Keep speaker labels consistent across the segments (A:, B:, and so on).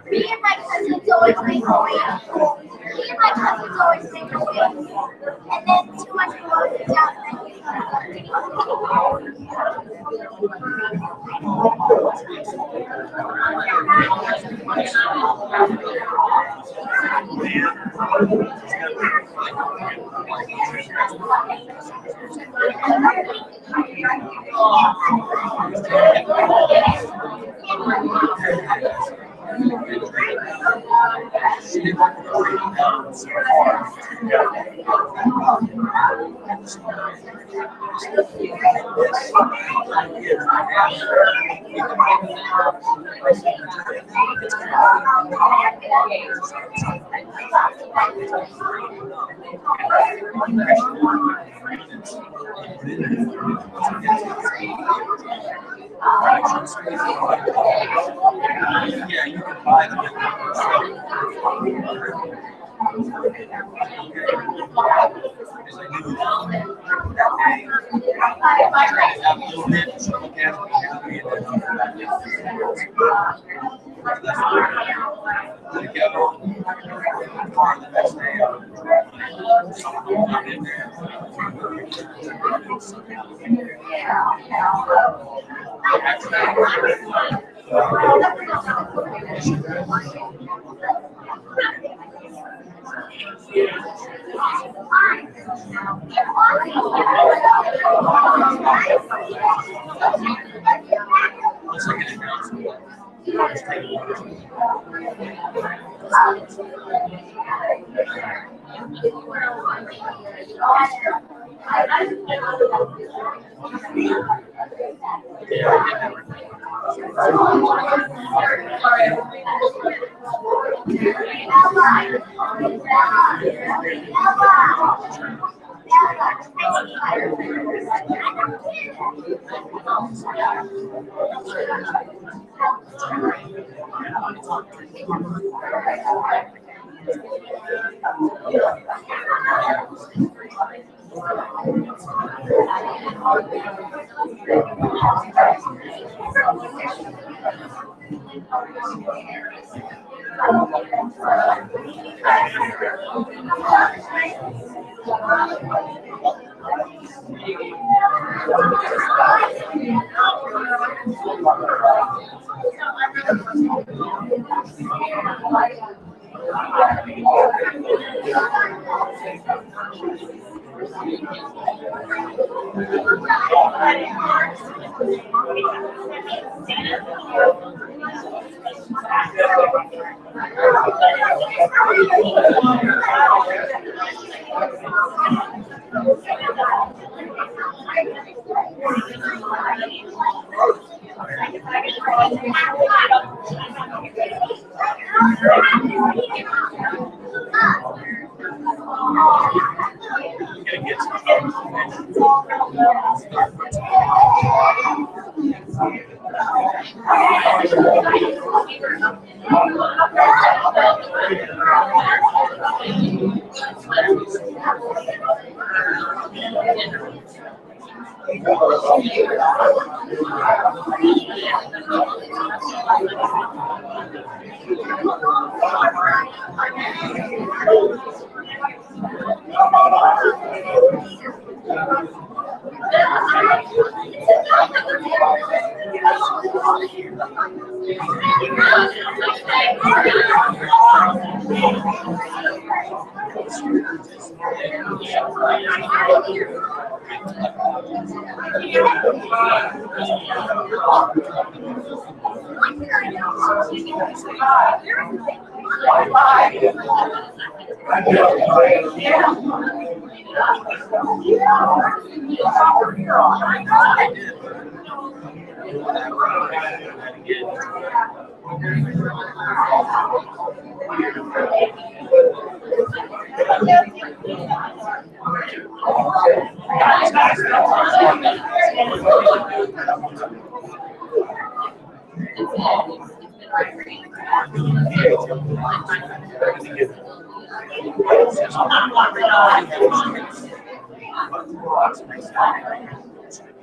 A: Me and my cousins always make a wave. Me and my cousins always make a wave. And then too much blows it down.
B: Yeah, you can buy them.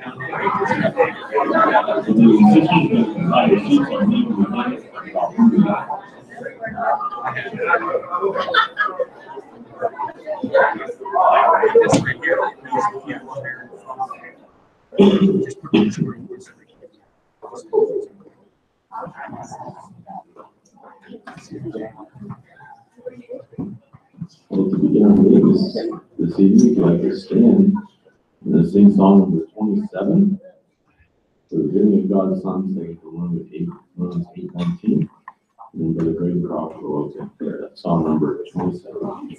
B: Well, to begin our meeting this evening, we'd like to stand and sing song number 27. For the giving of God's Son, sing for Romans 8:19. And then Brother Greg Crawford will open that song number 27.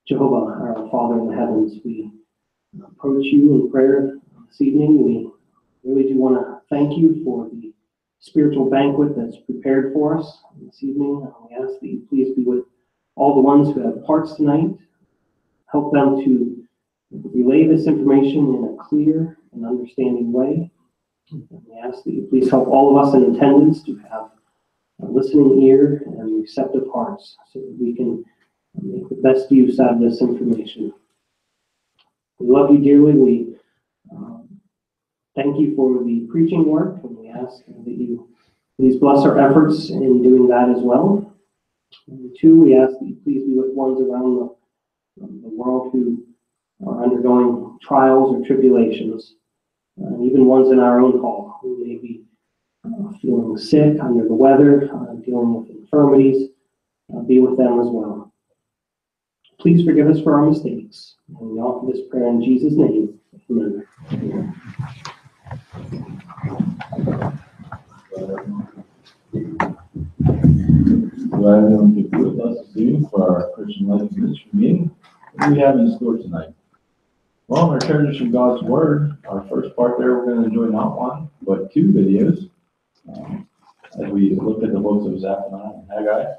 C: Jehovah, our Father in the heavens, we approach you in prayer this evening. We really do want to thank you for the spiritual banquet that's prepared for us this evening. We ask that you please be with all the ones who have parts tonight. Help them to relay this information in a clear and understanding way. And we ask that you please help all of us in attendance to have a listening ear and receptive hearts so that we can make the best use out of this information. We love you dearly. We thank you for the preaching work, and we ask that you please bless our efforts in doing that as well. And two, we ask that you please be with ones around the world who are undergoing trials or tribulations, and even ones in our own hall who may be feeling sick, under the weather, dealing with infirmities. Be with them as well. Please forgive us for our mistakes. And we offer this prayer in Jesus' name. Amen.
B: Glad everyone could be with us this evening for our Christian Life Ministry meeting. What do we have in store tonight? Well, in our Treasures from God's Word, our first part there, we're going to enjoy not one, but two videos as we look at the books of Zephaniah and Haggai.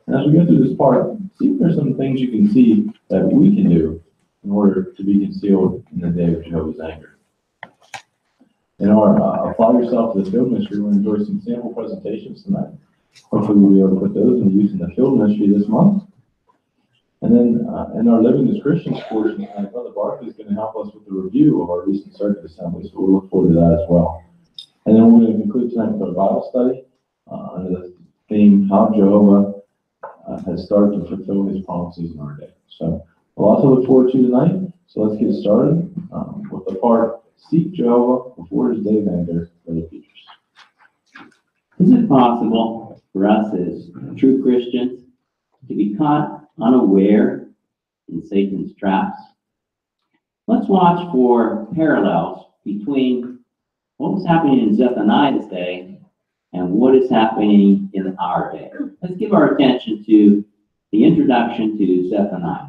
B: And as we go through this part, see if there's some things you can see that we can do in order to be concealed in the day of Jehovah's anger. In our Apply Yourself to the Field Ministry, we're going to enjoy some sample presentations tonight. Hopefully we'll be able to put those into use in the Field Ministry this month. And then in our Living as Christians portion, Brother Barkley is going to help us with the review of our recent circuit assembly, so we'll look forward to that as well. And then we're going to conclude tonight with our Bible study under the theme, How Jehovah has started to fulfill his promises in our day. So a lot to look forward to tonight. So let's get started with the part, seek Jehovah before his day of anger for the teachers.
D: Is it possible for us as true Christians to be caught unaware in Satan's traps? Let's watch for parallels between what was happening in Zephaniah's day and what is happening in our day. Let's give our attention to the introduction to Zephaniah.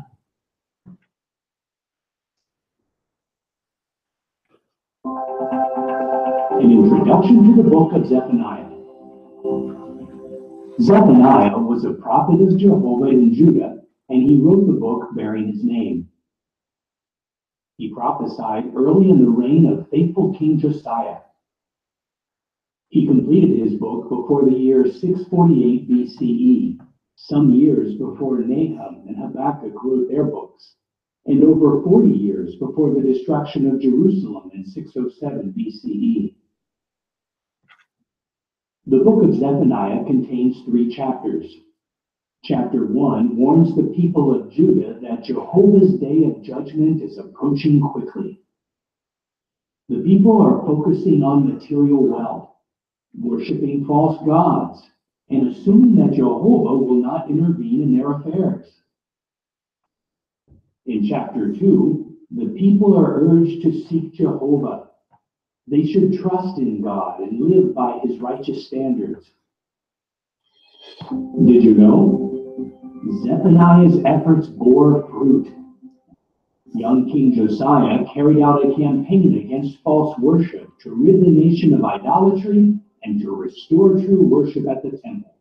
E: An introduction to the book of Zephaniah. Zephaniah was a prophet of Jehovah in Judah, and he wrote the book bearing his name. He prophesied early in the reign of faithful King Josiah. He completed his book before the year 648 BCE, some years before Nahum and Habakkuk wrote their books, and over 40 years before the destruction of Jerusalem in 607 BCE. The book of Zephaniah contains 3 chapters. Chapter 1 warns the people of Judah that Jehovah's day of judgment is approaching quickly. The people are focusing on material wealth, worshiping false gods, and assuming that Jehovah will not intervene in their affairs. In chapter 2, the people are urged to seek Jehovah. They should trust in God and live by his righteous standards. Did you know? Zephaniah's efforts bore fruit. Young King Josiah carried out a campaign against false worship to rid the nation of idolatry and to restore true worship at the temple.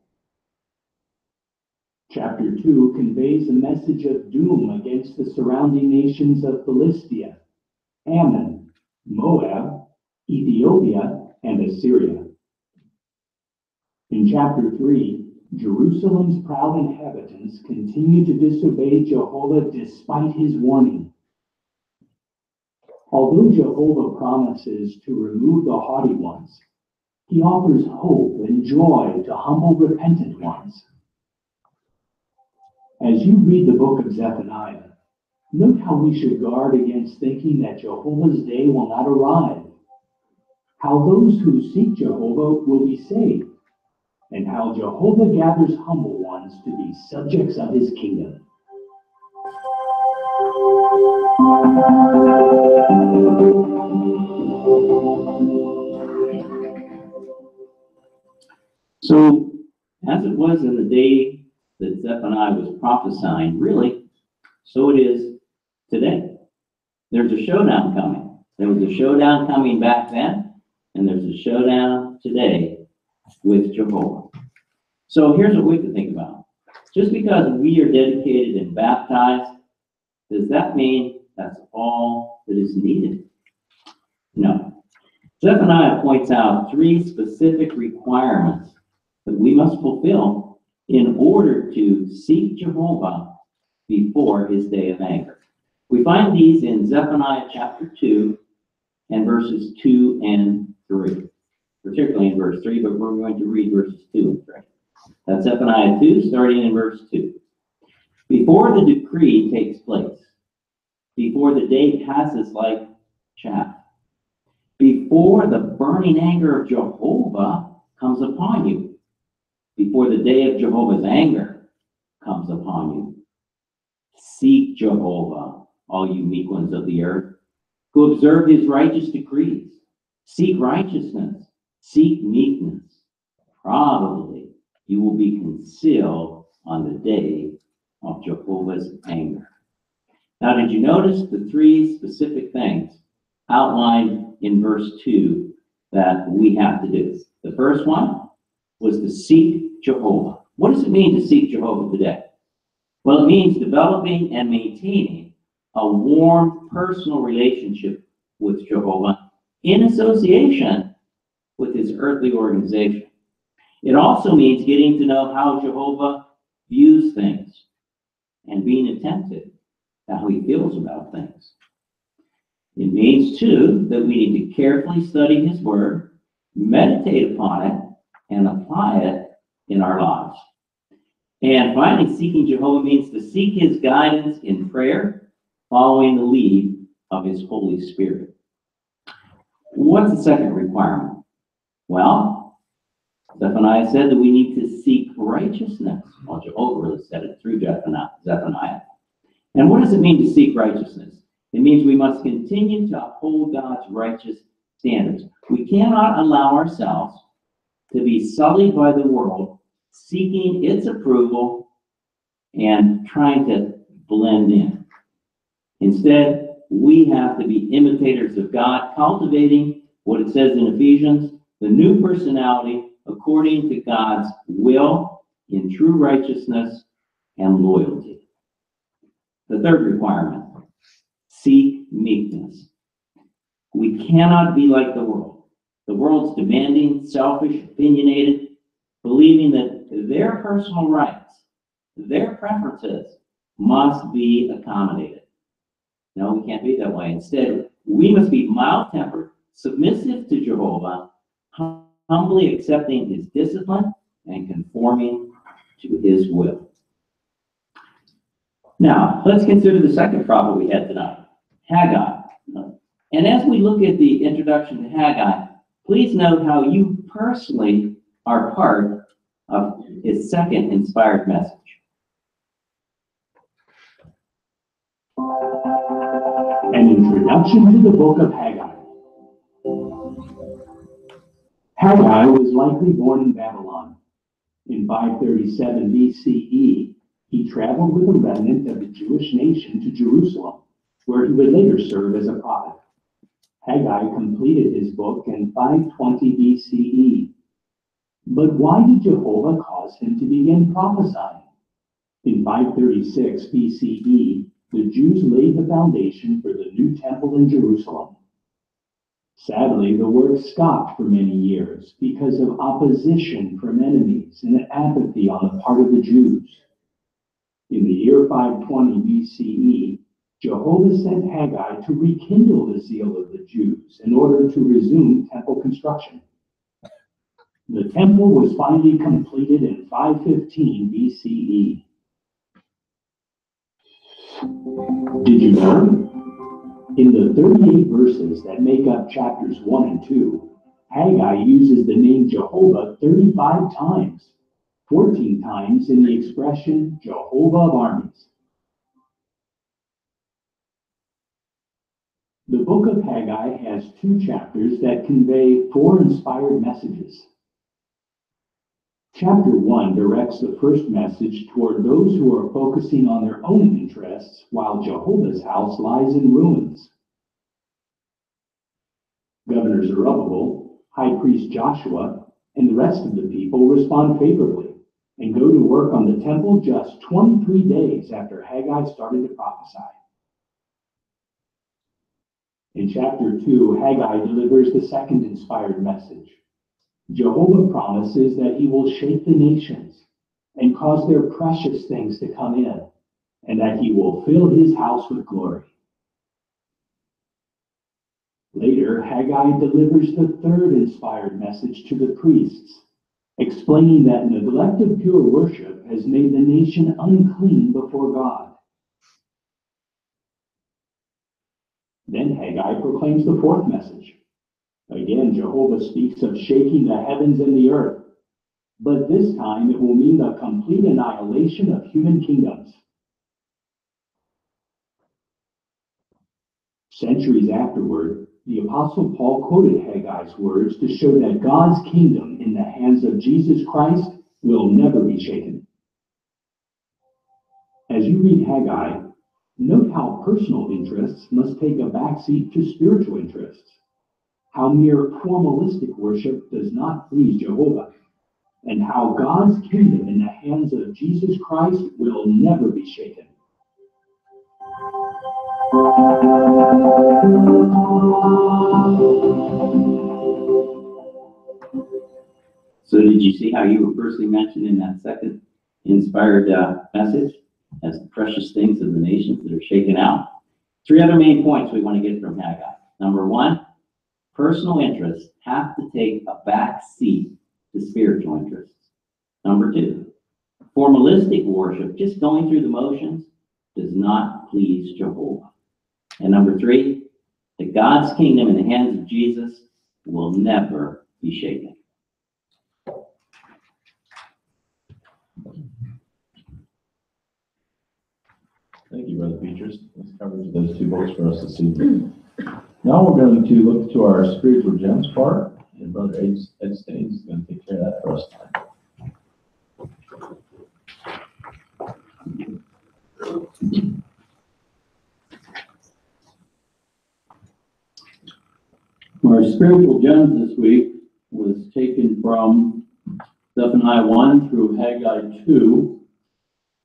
E: Chapter 2 conveys a message of doom against the surrounding nations of Philistia, Ammon, Moab, Ethiopia, and Assyria. In chapter 3, Jerusalem's proud inhabitants continue to disobey Jehovah despite his warning. Although Jehovah promises to remove the haughty ones, he offers hope and joy to humble, repentant ones. As you read the book of Zephaniah, note how we should guard against thinking that Jehovah's day will not arrive, how those who seek Jehovah will be saved, and how Jehovah gathers humble ones to be subjects of his kingdom.
D: So, as it was in the day that Zephaniah was prophesying, really, so it is today. There's a showdown coming. There was a showdown coming back then, and there's a showdown today with Jehovah. So here's what we can think about. Just because we are dedicated and baptized, does that mean that's all that is needed? No. Zephaniah points out 3 specific requirements that we must fulfill in order to seek Jehovah before his day of anger. We find these in Zephaniah chapter 2 and verses 2 and 3. Particularly in verse 3, but we're going to read verses 2 and 3. That's Zephaniah 2, starting in verse 2. Before the decree takes place, before the day passes like chaff, before the burning anger of Jehovah comes upon you, before the day of Jehovah's anger comes upon you, seek Jehovah, all you meek ones of the earth, who observe his righteous decrees. Seek righteousness, seek meekness. Probably you will be concealed on the day of Jehovah's anger. Now, did you notice the 3 specific things outlined in verse 2 that we have to do? The first one was to seek Jehovah. What does it mean to seek Jehovah today? Well, it means developing and maintaining a warm personal relationship with Jehovah in association with his earthly organization. It also means getting to know how Jehovah views things and being attentive to how he feels about things. It means, too, that we need to carefully study his word, meditate upon it, and apply it in our lives. And finally, seeking Jehovah means to seek his guidance in prayer, following the lead of his Holy Spirit. What's the second requirement? Well, Zephaniah said that we need to seek righteousness. Well, Jehovah really said it through Zephaniah. And what does it mean to seek righteousness? It means we must continue to uphold God's righteous standards. We cannot allow ourselves to be sullied by the world, seeking its approval and trying to blend in. Instead, we have to be imitators of God, cultivating what it says in Ephesians, the new personality according to God's will in true righteousness and loyalty. The third requirement, seek meekness. We cannot be like the world. The world's demanding, selfish, opinionated, believing that their personal rights, their preferences must be accommodated. No, we can't be that way. Instead, we must be mild-tempered, submissive to Jehovah, humbly accepting his discipline and conforming to his will. Now, let's consider the second prophet we had tonight, Haggai. And as we look at the introduction to Haggai, please note how you personally are part of his second inspired message.
E: An introduction to the book of Haggai. Haggai was likely born in Babylon. In 537 BCE, he traveled with a remnant of the Jewish nation to Jerusalem, where he would later serve as a prophet. Haggai completed his book in 520 BCE. But why did Jehovah cause him to begin prophesying? In 536 BCE, the Jews laid the foundation for the new temple in Jerusalem. Sadly, the work stopped for many years because of opposition from enemies and apathy on the part of the Jews. In the year 520 BCE, Jehovah sent Haggai to rekindle the zeal of the Jews in order to resume temple construction. The temple was finally completed in 515 BCE. Did you know? In the 38 verses that make up chapters 1 and 2, Haggai uses the name Jehovah 35 times, 14 times in the expression Jehovah of armies. The book of Haggai has 2 chapters that convey 4 inspired messages. Chapter 1 directs the first message toward those who are focusing on their own interests while Jehovah's house lies in ruins. Governor Zerubbabel, High Priest Joshua, and the rest of the people respond favorably and go to work on the temple just 23 days after Haggai started to prophesy. In chapter 2, Haggai delivers the second inspired message. Jehovah promises that he will shake the nations and cause their precious things to come in, and that he will fill his house with glory. Later, Haggai delivers the third inspired message to the priests, explaining that neglect of pure worship has made the nation unclean before God. Then Haggai proclaims the fourth message. Again, Jehovah speaks of shaking the heavens and the earth, but this time it will mean the complete annihilation of human kingdoms. Centuries afterward, the Apostle Paul quoted Haggai's words to show that God's kingdom in the hands of Jesus Christ will never be shaken. As you read Haggai, note how personal interests must take a backseat to spiritual interests, how mere formalistic worship does not please Jehovah, and how God's kingdom in the hands of Jesus Christ will never be shaken.
D: So did you see how you were personally mentioned in that second inspired message as the precious things of the nations that are shaken out? 3 other main points we want to get from Haggai. Number 1, personal interests have to take a back seat to spiritual interests. Number 2, formalistic worship, just going through the motions, does not please Jehovah. And number 3, that God's kingdom in the hands of Jesus will never be shaken.
B: Thank you, Brother Petrus. This covers those two books for us this evening. Now we're going to look to our spiritual gems part, and Brother Ed Staines is going to take care of that for us tonight.
D: Our spiritual gems this week was taken from Zephaniah 1 through Haggai 2.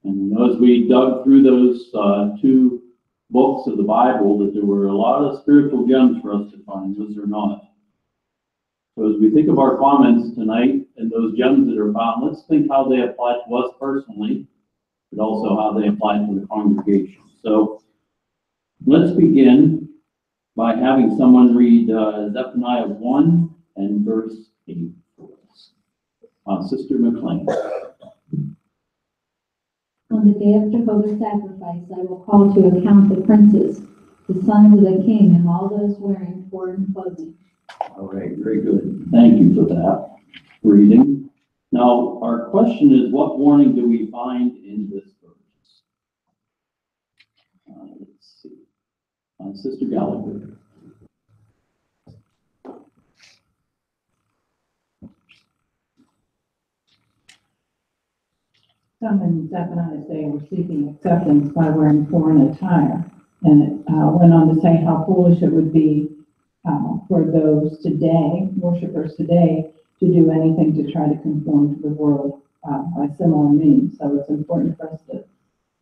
D: And as we dug through those two books of the Bible, that there were a lot of spiritual gems for us to find, was there not? So as we think of our comments tonight and those gems that are found, let's think how they apply to us personally, but also how they apply to the congregation. So let's begin by having someone read Zephaniah 1 and verse 8 for us. Sister McLean.
F: On the day of Jehovah's sacrifice, I will call to account the princes, the sons of the king, and all those wearing foreign clothing.
D: All right, very good. Thank you for that reading. Now, our question is, what warning do we find in this verse? Let's see. Sister Gallagher.
G: Some in Zephaniah's day were seeking acceptance by wearing foreign attire. And it went on to say how foolish it would be for those today, worshipers today, to do anything to try to conform to the world by similar means. So it's important for us to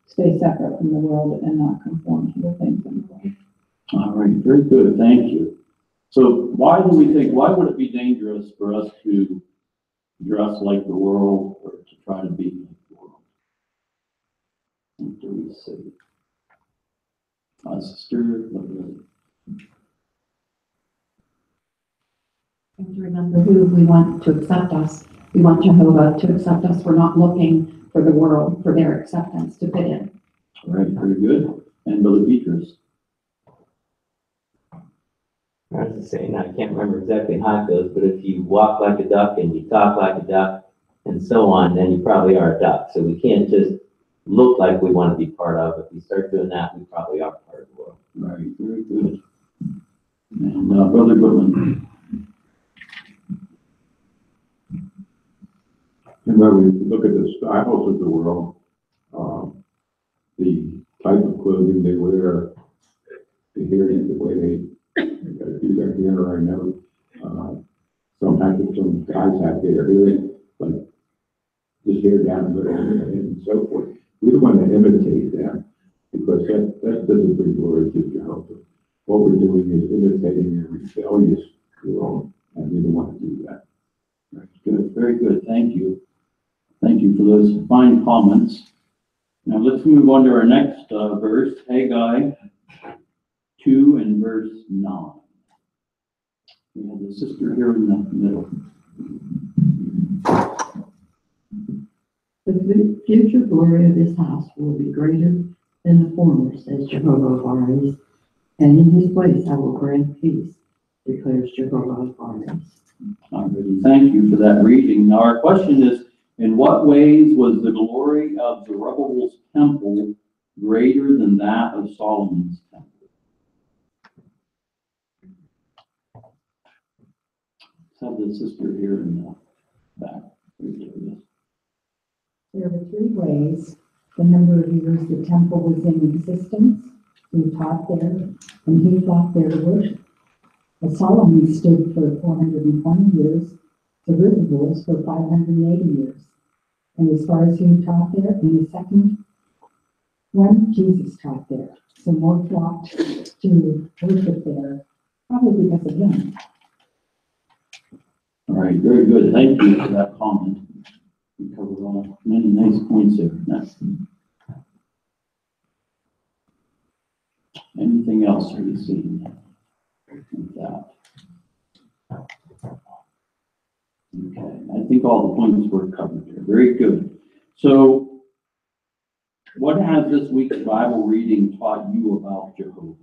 G: stay separate from the world and not conform to the things in the world.
D: All right, very good. Thank you. So why would it be dangerous for us to dress like the world or to try to be like the world? What do we see? Sister,
H: And to remember who we want to accept us. We want Jehovah to accept us. We're not looking for the world, for their acceptance to fit in.
D: all right, very good. And Brother Petrus.
I: I was just saying, I can't remember exactly how it goes, but if you walk like a duck and you talk like a duck and so on, then you probably are a duck. So we can't just look like we want to be part of. If we start doing that, we probably are part of the world.
D: Right, very good. And Brother Goodman.
J: Remember, if you look at the styles of the world, the type of clothing they wear, the hair, the way they do their hair, I know. Sometimes some guys have their hair, like just hair down the middle and so forth. We don't want to imitate them because that doesn't bring glory to Jehovah. What we're doing is imitating a rebellious world, and we don't want to do that.
D: Very good, very good. Thank you. Thank you for those fine comments. Now let's move on to our next verse, Haggai 2 and verse 9. We have the sister here in the middle.
H: The future glory of this house will be greater than the former, says Jehovah of armies. And in his place I will grant peace, declares Jehovah of armies.
D: Alrighty, thank you for that reading. Now our question is, in what ways was the glory of Zerubbabel's temple greater than that of Solomon's temple? Let's have the sister here in the back.
F: There were 3 ways: the number of years the temple was in existence, who taught there, and who taught there to worship. But Solomon stood for 420 years, Zerubbabel's for 580 years. And as far as who taught there, in the second one, Jesus taught there. So more flocked to worship there, probably because of him.
D: All right, very good. Thank you for that comment. We covered many nice points there. Next. Anything else are you seeing with that? Okay, I think all the points were covered there. Very good. So, what has this week's Bible reading taught you about Jehovah?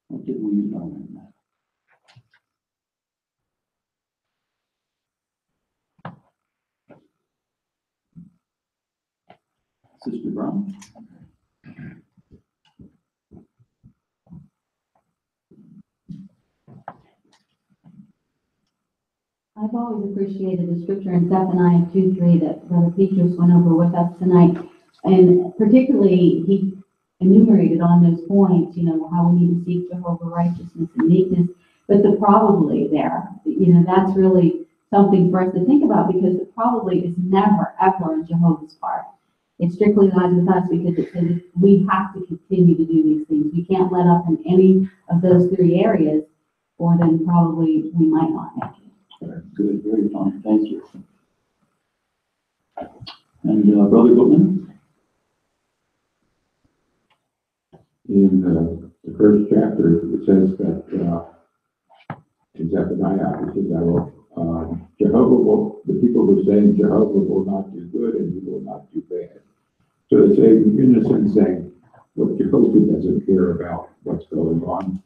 D: What did we learn? Sister Brown?
K: I've always appreciated the scripture in Zephaniah 2:3 that Brother Petros went over with us tonight. And particularly, he enumerated on those points, how we need to seek Jehovah righteousness and meekness. But the probably there, that's really something for us to think about, because the probably is never, ever in Jehovah's part. It strictly lies with us, because it says we have to continue to do these things. We can't let up in any of those three areas, or then probably we might not make it.
D: Good, very fine, thank you. And Brother Goodman?
J: In the first chapter, it says that in Zephaniah, it says, the people were saying Jehovah will not do good and he will not do bad. So it's in a sense saying, what Jehovah doesn't care about what's going on,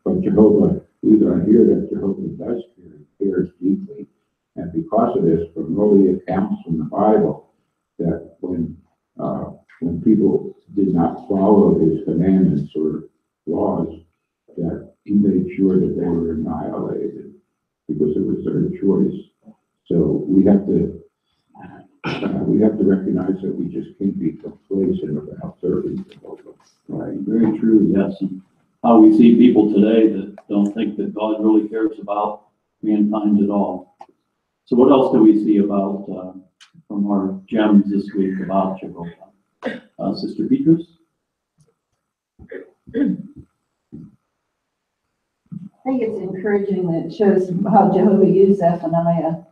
J: but Jehovah, we don't hear that Jehovah does care, he cares deeply. And because of this, from all the accounts from the Bible, that when people did not follow his commandments or laws, that he made sure that they were annihilated because it was their choice. So we have to recognize that we just can't be complacent about serving Jehovah.
D: Right, very true, yes. And how we see people today that don't think that God really cares about mankind at all. So what else do we see about, from our gems this week about Jehovah? Sister Petros?
G: I think it's encouraging that it shows how Jehovah used Zephaniah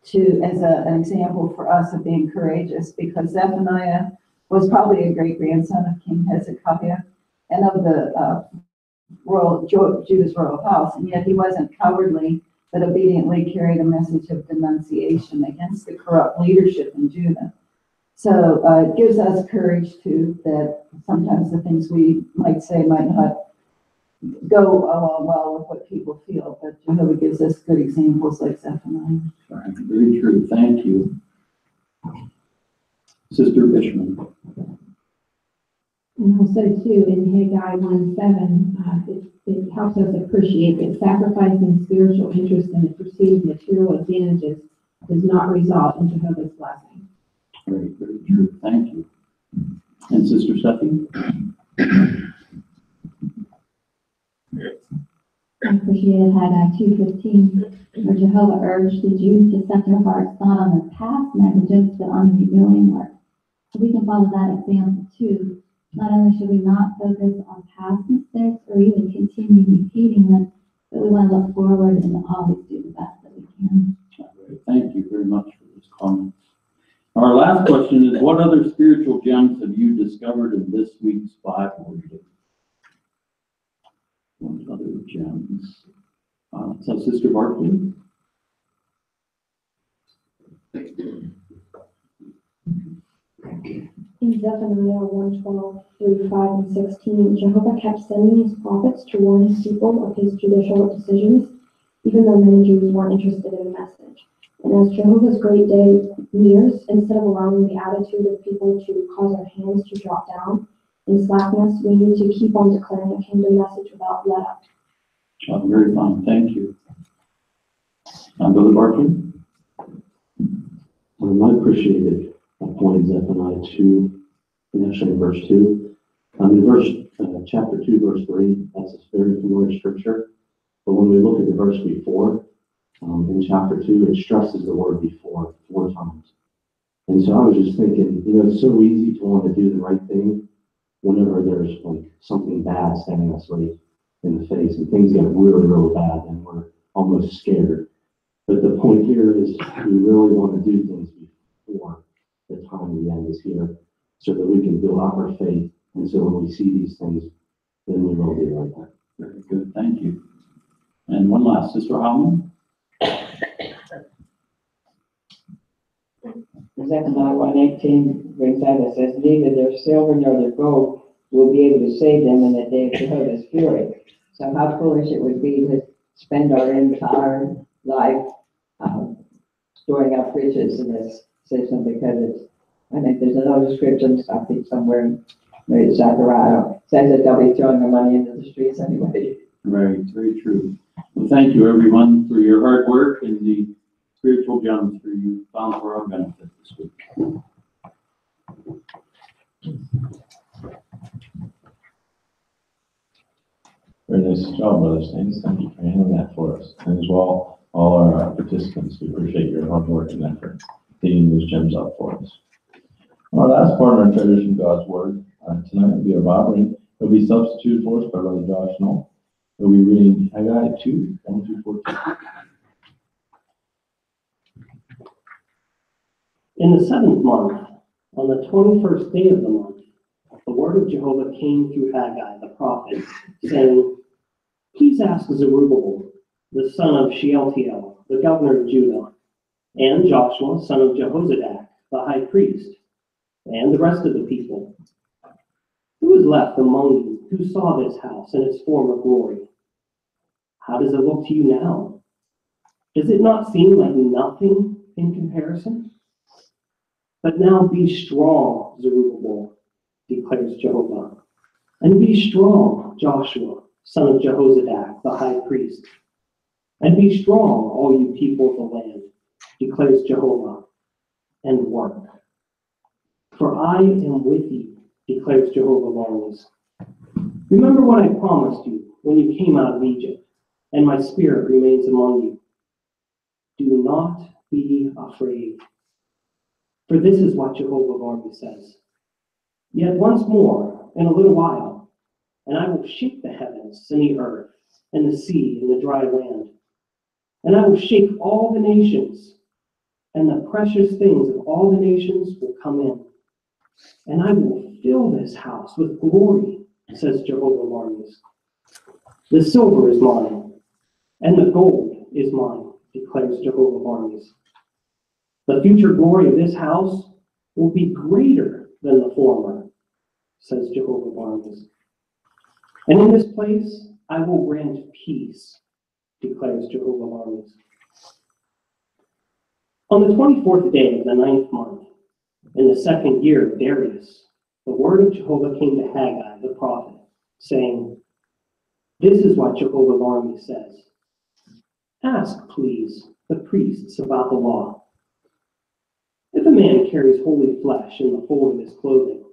G: as an example for us of being courageous, because Zephaniah was probably a great grandson of King Hezekiah and of the Judah's royal house, and yet he wasn't cowardly, but obediently carried a message of denunciation against the corrupt leadership in Judah. So it gives us courage too, that sometimes the things we might say might not go along well with what people feel, but Jehovah gives us good examples like Zephaniah.
D: Right, very true, thank you. Sister Fishman?
L: And also too, in Haggai 1:7, it helps us appreciate that sacrificing spiritual interest in the pursuit of material advantages does not result in Jehovah's blessing.
D: Very, very true, thank you. And Sister Steffi?
K: I appreciated Haggai 2:15, where Jehovah urged the Jews to set their hearts not on their past negligence, but on the renewing work. So we can follow that example too. Not only should we not focus on past mistakes or even continue repeating them, but we want to look forward and always do the best that we can.
D: Right, thank you very much for this comment. Our last question is, what other spiritual gems have you discovered in this week's Bible reading? What other gems? So Sister Barkley?
M: In Zephaniah 1:12-5 and 16, Jehovah kept sending his prophets to warn his people of his judicial decisions, even though many Jews weren't interested in the message. And as Jehovah's great day nears, instead of allowing the attitude of people to cause our hands to drop down in slackness, we need to keep on declaring the kingdom message without let up.
D: Very fine, thank you. Brother Barkley?
C: I appreciated a point in Zephaniah 2, and actually in verse 2. In chapter 2, verse 3, that's a very familiar scripture. But when we look at the verse before, in chapter 2, it stresses the word before 4 times. And so I was just thinking, it's so easy to want to do the right thing whenever there's like something bad standing us right in the face and things get really, really bad and we're almost scared. But the point here is we really want to do things before the time of the end is here so that we can build up our faith. And so when we see these things, then we will be like that.
D: Very good, thank you. And one last, Sister Holman?
N: Zephaniah 1:18 brings out, it says, neither their silver nor their gold
H: we'll be able to save them in the day of Jehovah's fury. So how foolish it would be to spend our entire life storing up riches in this system, because it's, I think there's another scripture, I think somewhere, maybe Zechariah, says that they'll be throwing their money into the streets anyway.
D: Right, very true. Well, thank you everyone for your hard work and the spiritual gems that you found for our benefit this week.
B: Very nice job, Brother Staines. Thank you for handling that for us. And as well, all our participants, we appreciate your hard work and effort digging those gems up for us. Our last part of our treasures from God's Word tonight will be a Bible reading. It'll be substituted for us by Brother Josh Knoll. We'll be reading Haggai 2, 1 through 14.
C: In the 7th month, on the 21st day of the month, the word of Jehovah came through Haggai the prophet, saying, "Please ask Zerubbabel, the son of Shealtiel, the governor of Judah, and Joshua, son of Jehozadak, the high priest, and the rest of the people, who is left among you who saw this house in its former glory? How does it look to you now? Does it not seem like nothing in comparison? But now be strong, Zerubbabel, declares Jehovah, and be strong, Joshua, son of Jehozadak, the high priest, and be strong, all you people of the land, declares Jehovah, and work. For I am with you, declares Jehovah of armies. Remember what I promised you when you came out of Egypt, and my spirit remains among you. Do not be afraid. For this is what Jehovah of armies says. Yet once more, in a little while, and I will shake the heavens and the earth and the sea and the dry land. And I will shake all the nations, and the precious things of all the nations will come in. And I will fill this house with glory, says Jehovah of armies. The silver is mine, and the gold is mine, declares Jehovah of armies. The future glory of this house will be greater than the former, says Jehovah of armies. And in this place I will grant peace, declares Jehovah of armies. On the 24th day of the 9th month, in the 2nd year of Darius, the word of Jehovah came to Haggai the prophet, saying, "This is what Jehovah of armies says. Ask, please, the priests about the law. If a man carries holy flesh in the fold of his clothing,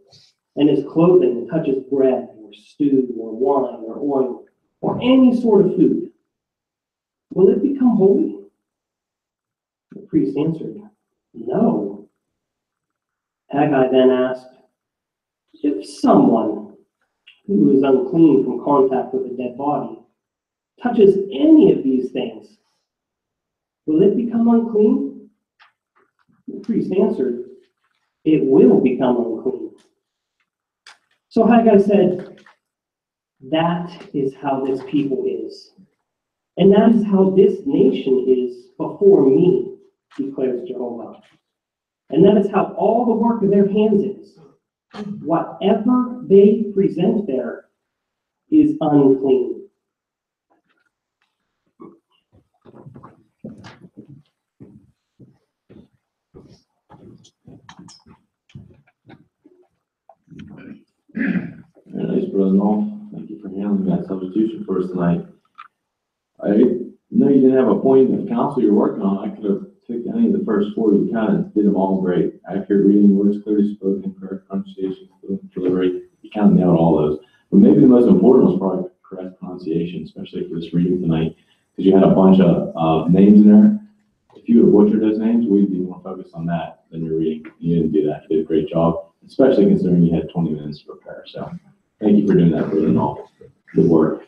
C: and his clothing touches bread or stew or wine or oil or any sort of food, will it become holy?" The priest answered, "No." Haggai then asked, "If someone who is unclean from contact with a dead body touches any of these things, will it become unclean?" The priest answered, "It will become unclean." So Haggai said, "That is how this people is, and that is how this nation is before me, declares Jehovah. And that is how all the work of their hands is. Whatever they present there is unclean."
B: Very nice, Brother Knoll. Thank you for handling that substitution for us tonight. I know you didn't have a point of counsel you're working on. I could have picked any of the first 4 you counted, did them all great. Accurate reading, words clearly spoken, correct pronunciation, fluent delivery. You kind of nailed all those. But maybe the most important was probably correct pronunciation, especially for this reading tonight, because you had a bunch of names in there. If you had butchered those names, we'd be more focused on that than your reading. You didn't do that. You did a great job, especially considering you had 20 minutes to prepare. So thank you for doing that, Brother Knoll. Good work.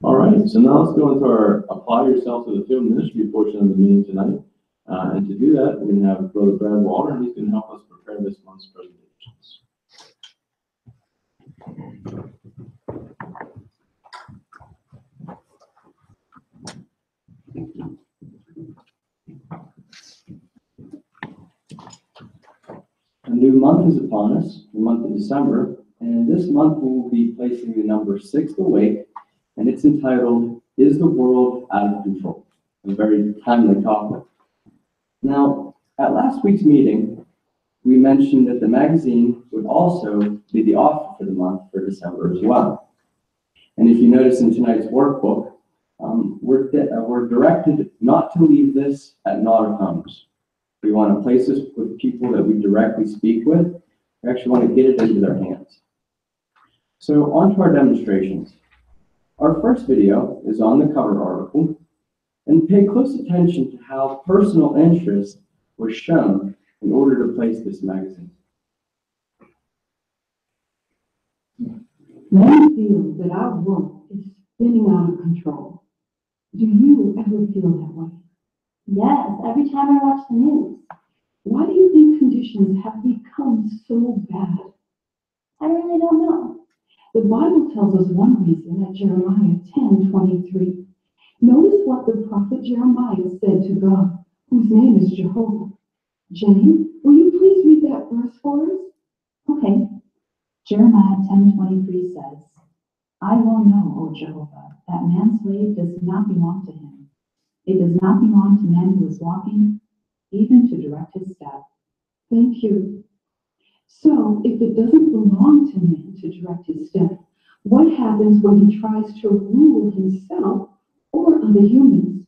B: All right, so now let's go into our apply yourself to the field ministry portion of the meeting tonight. And to do that, we're going to have Brother Brad Walter, and he's going to help us prepare this month's presentations.
N: A new month is upon us, the month of December, and this month we'll be placing the number 6 awake, and it's entitled, Is the World Out of Control? A very timely topic. Now, at last week's meeting, we mentioned that the magazine would also be the offer for the month for December as well. And if you notice in tonight's workbook, we're directed not to leave this at Nodder homes. We want to place this with people that we directly speak with. We actually want to get it into their hands. So on to our demonstrations. Our first video is on the cover article, and pay close attention to how personal interest was shown in order to place this magazine.
L: Many feel that our world is spinning out of control. Do you ever feel that way?
K: Yes, every time I watch the news.
L: Why do you think conditions have become so bad?
K: I really don't know.
L: The Bible tells us one reason at Jeremiah 10:23. Notice what the prophet Jeremiah said to God, whose name is Jehovah. Jenny, will you please read that verse for us?
F: Okay. Jeremiah 10:23 says, I well know, O Jehovah, that man's way does not belong to him. It does not belong to man who is walking, even to direct his step.
L: Thank you. So, if it doesn't belong to man to direct his step, what happens when he tries to rule himself or other humans?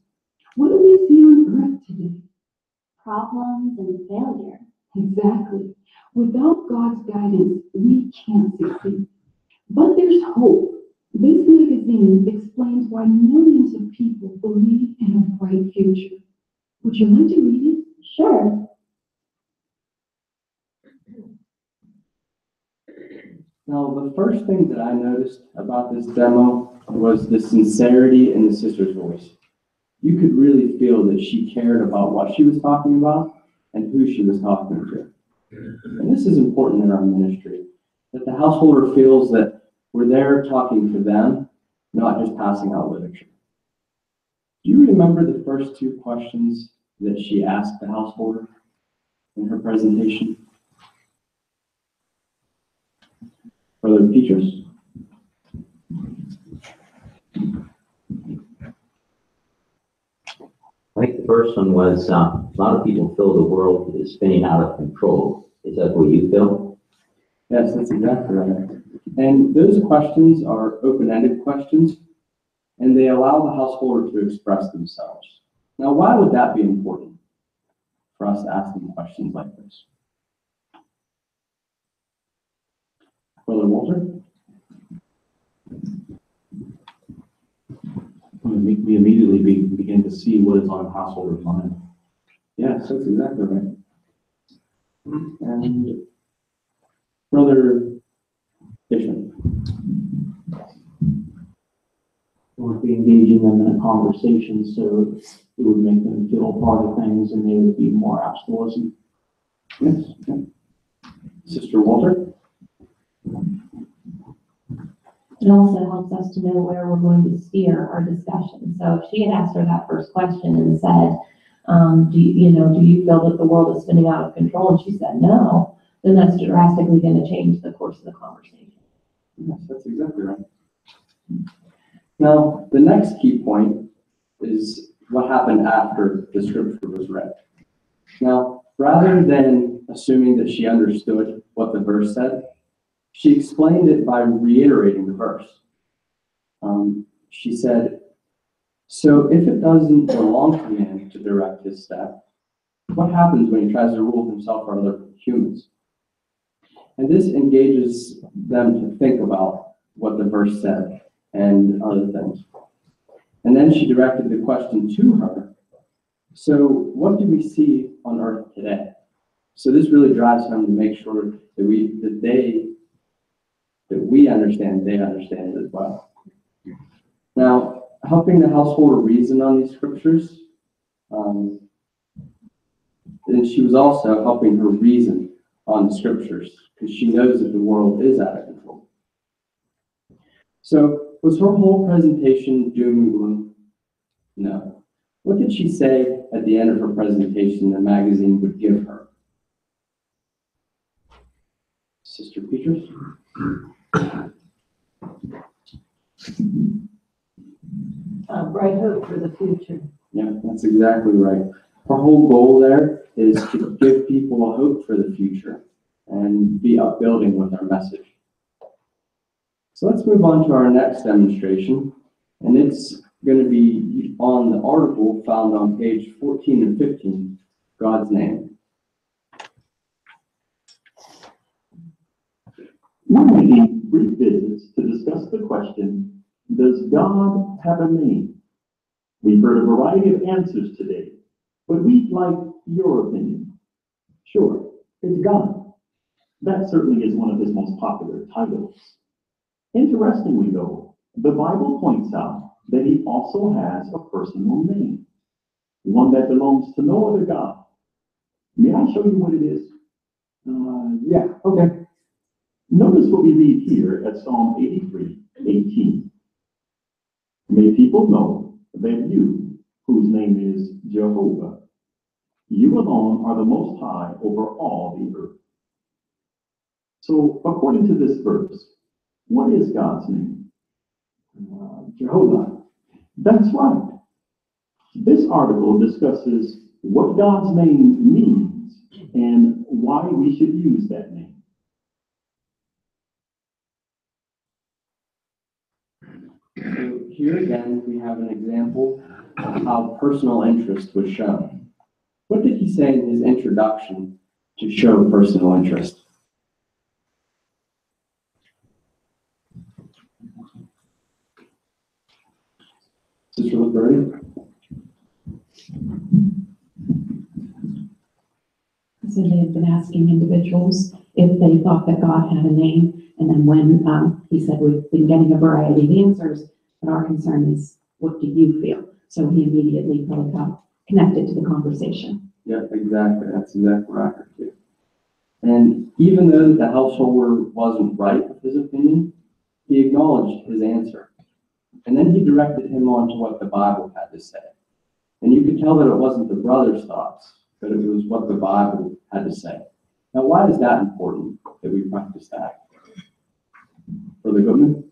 L: What do we see on earth today?
K: Problems and failure.
L: Exactly. Without God's guidance, we can't succeed. But there's hope. This magazine explains why millions of people believe in a bright future. Would you like to read it?
K: Sure.
N: Now, the first thing that I noticed about this demo was the sincerity in the sister's voice. You could really feel that she cared about what she was talking about and who she was talking to. And this is important in our ministry, that the householder feels that we're there talking to them, not just passing out literature. Do you remember the first 2 questions that she asked the householder in her presentation? Brother Petrus?
I: I think the first one was, a lot of people feel the world is spinning out of control. Is that what you feel?
N: Yes, that's exactly right. And those questions are open-ended questions, and they allow the householder to express themselves. Now, why would that be important for us to ask them questions like this? Brother Walter?
E: We immediately begin to see what is on a householder's mind.
N: Yes, that's exactly right. And Brother Fishman?
E: We'd be engaging them in a conversation, so it would make them feel a part of things and they would be more apt to listen.
N: Yes. Okay. Sister Walter?
O: It also helps us to know where we're going to steer our discussion. So if she had asked her that first question and said, do you feel that the world is spinning out of control? And she said no, then that's drastically going to change the course of the conversation.
N: Yes, that's exactly right. Now, the next key point is what happened after the scripture was read. Now, rather than assuming that she understood what the verse said, she explained it by reiterating the verse. She said, so if it doesn't belong to man to direct his step, what happens when he tries to rule himself or other humans? And this engages them to think about what the verse said and other things. And then she directed the question to her. So what do we see on earth today? So this really drives home to make sure that we understand, they understand it as well. Now, helping the householder reason on these scriptures, and she was also helping her reason on the scriptures because she knows that the world is out of control. So was her whole presentation doom and gloom? No. What did she say at the end of her presentation the magazine would give her? Sister Petrus?
G: Bright hope for the future.
N: Yeah, that's exactly right. Our whole goal there is to give people a hope for the future and be upbuilding with our message. So let's move on to our next demonstration, and it's going to be on the article found on page 14 and 15, God's name.
E: We're making brief visits to discuss the question, does God have a name? We've heard a variety of answers today, but we'd like your opinion. Sure, it's God. That certainly is one of his most popular titles. Interestingly, though, the Bible points out that he also has a personal name, one that belongs to no other God. May I show you what it is? Yeah, okay. Notice what we read here at Psalm 83:18. May people know that you, whose name is Jehovah, you alone are the Most High over all the earth. So, according to this verse, what is God's name? Jehovah. That's right. This article discusses what God's name means and why we should use that name.
N: So here again, we have an example of how personal interest was shown. What did he say in his introduction to show personal interest? Sister LaBertie?
P: So they had been asking individuals if they thought that God had a name, and then when he said we've been getting a variety of answers, but our concern is, what do you feel? So he immediately got connected to the conversation.
N: Yeah, exactly. That's exactly what I heard too. And even though the householder wasn't right with his opinion, he acknowledged his answer. And then he directed him on to what the Bible had to say. And you could tell that it wasn't the brother's thoughts, but it was what the Bible had to say. Now, why is that important that we practice that? Brother Goodman?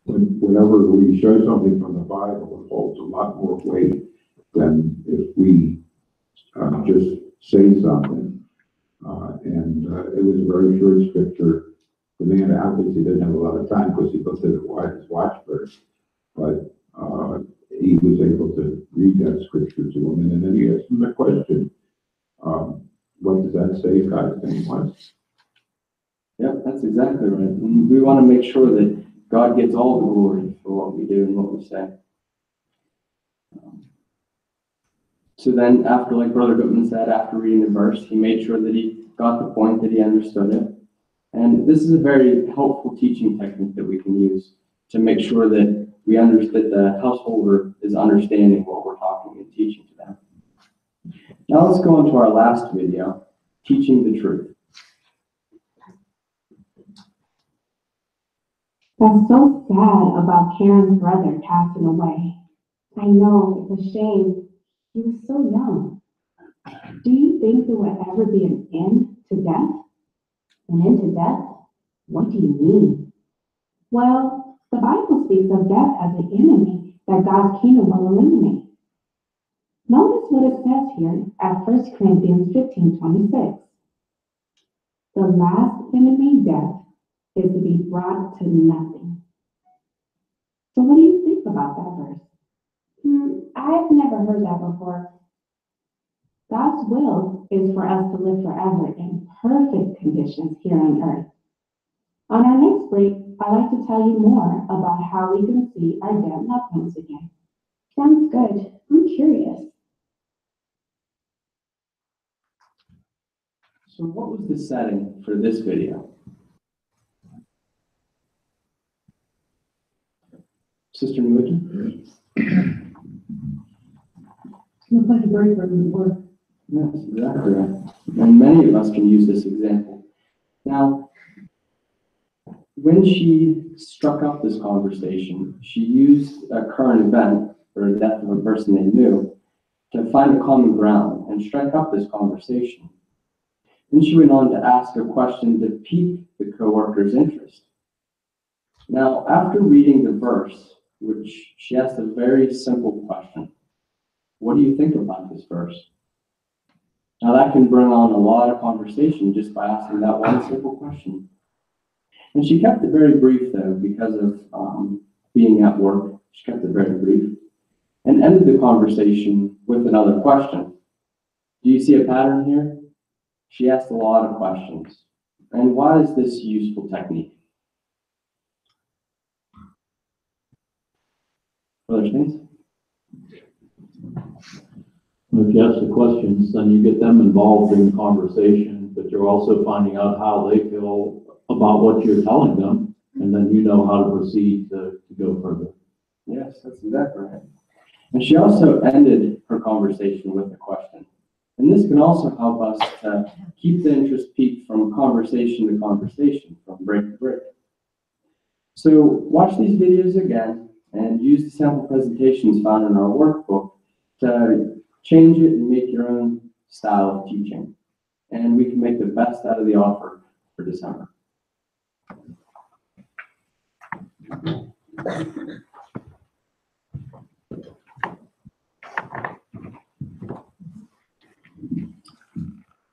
J: Whenever we show something from the Bible, it holds a lot more weight than if we just say something. It was a very short scripture. The man obviously didn't have a lot of time because he looked at his watch first, but he was able to read that scripture to him, and then he asked him the question, what does that say God's name was?
N: Yep, that's exactly right. And we want to make sure that God gets all the glory for what we do and what we say. So then after, like Brother Goodman said, after reading the verse, he made sure that he got the point, that he understood it. And this is a very helpful teaching technique that we can use to make sure that we understand the householder is understanding what we're talking and teaching to them. Now let's go on to our last video, teaching the truth.
L: That's so sad about Karen's brother passing away. I know, it's a shame. He was so young. Do you think there will ever be an end to death? An end to death? What do you mean? Well, the Bible speaks of death as an enemy that God's kingdom will eliminate. Notice what it says here at 1 Corinthians 15:26. The last enemy, death, is to be brought to nothing. So what do you think about that verse? I've never heard that before. God's will is for us to live forever in perfect conditions here on earth. On our next break, I'd like to tell you more about how we can see our dead loved ones again. Sounds good. I'm curious.
N: So what was the setting for this video? Sister Newton?
P: Looks like a break room at work.
N: Yes, exactly right. And many of us can use this example. Now, when she struck up this conversation, she used a current event or the death of a person they knew to find a common ground and strike up this conversation. Then she went on to ask a question to pique the coworker's interest. Now, after reading the verse, which she asked a very simple question, what do you think about this verse? Now that can bring on a lot of conversation just by asking that one simple question. And she kept it very brief though, because of being at work. She kept it very brief and ended the conversation with another question. Do you see a pattern here? She asked a lot of questions. And why is this a useful technique? Other things?
B: If you ask the questions, then you get them involved in the conversation, but you're also finding out how they feel about what you're telling them, and then you know how to proceed to go further.
N: Yes, that's exactly right. And she also ended her conversation with a question. And this can also help us to keep the interest peaked from conversation to conversation, from break to break. So watch these videos again and use the sample presentations found in our workbook to change it and make your own style of teaching. And we can make the best out of the offer for December.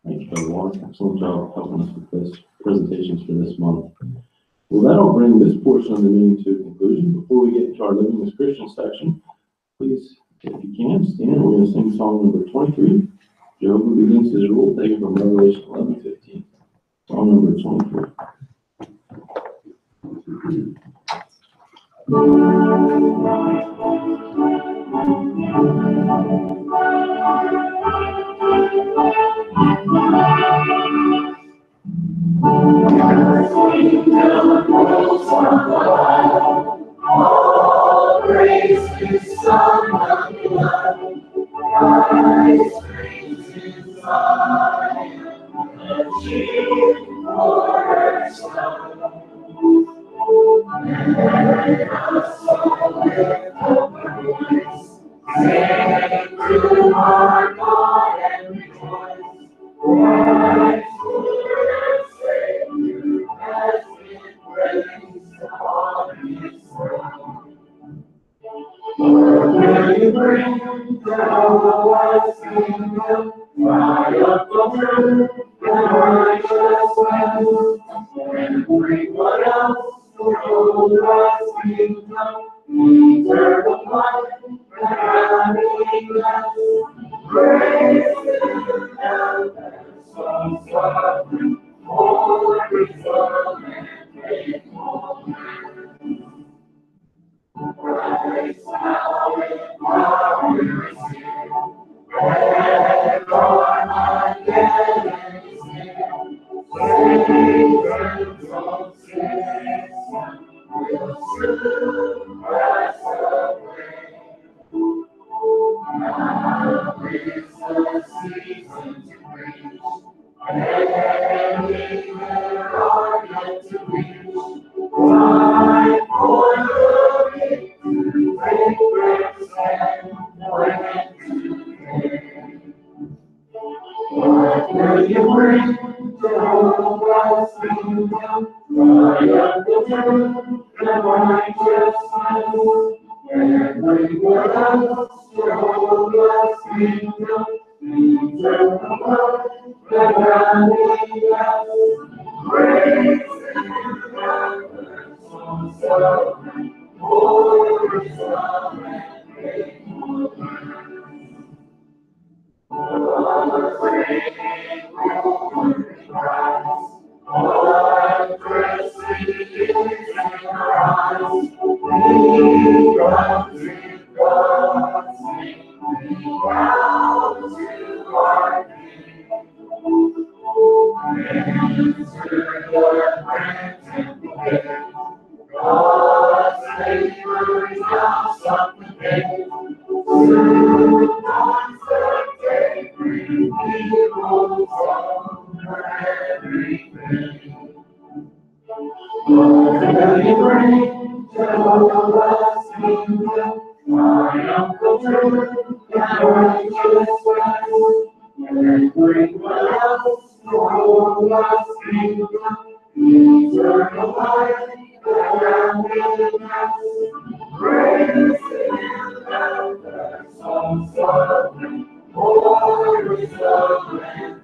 B: Thank you, Brother Warren. Excellent job helping us with this presentations for this month. Well, that'll bring this portion of the meeting to a conclusion. Before we get into our Living as Christians section, please, if you can, stand. We're going to sing song number 23. Jehovah Begins His Rule, taken from Revelation 11:15. Song number 23.
A: All praise to Son of God. Christ reigns in Zion, the chief cornerstone. Let us all lift up our voice, sing to our God and rejoice. Christ, Lord Savior, has been raised on His throne. Lord, will you bring down God's kingdom, triumphal truth and righteousness, and bring what else to rule God's kingdom, eternal life and happiness. Praise Him now, so sovereign, holy, Son, and faithful man. Christ, now in power is here, and Armageddon is near. Satan's own system will soon pass away. Now is the season to preach, and there are yet to reach. Time for the victory, take breath and win today. What will you bring to Jehovah's kingdom? Triumphal truth and righteousness, and bring what else to Jehovah's kingdom? Eternal life and happiness. Praise Him ever so sovereign, holy, Son, and faithful man. All reigning ruler in Christ, all mercy is in our eyes. We run to God's name, we bow to our King. Enter the printed gate, God's favor is now supplicate. Soon dawns the day, bring people's over everything. What will you bring, Jehovah's kingdom? Triumphal truth and righteousness, and bring what else Eternal life, happiness, grace and some suffering, glory, suffering,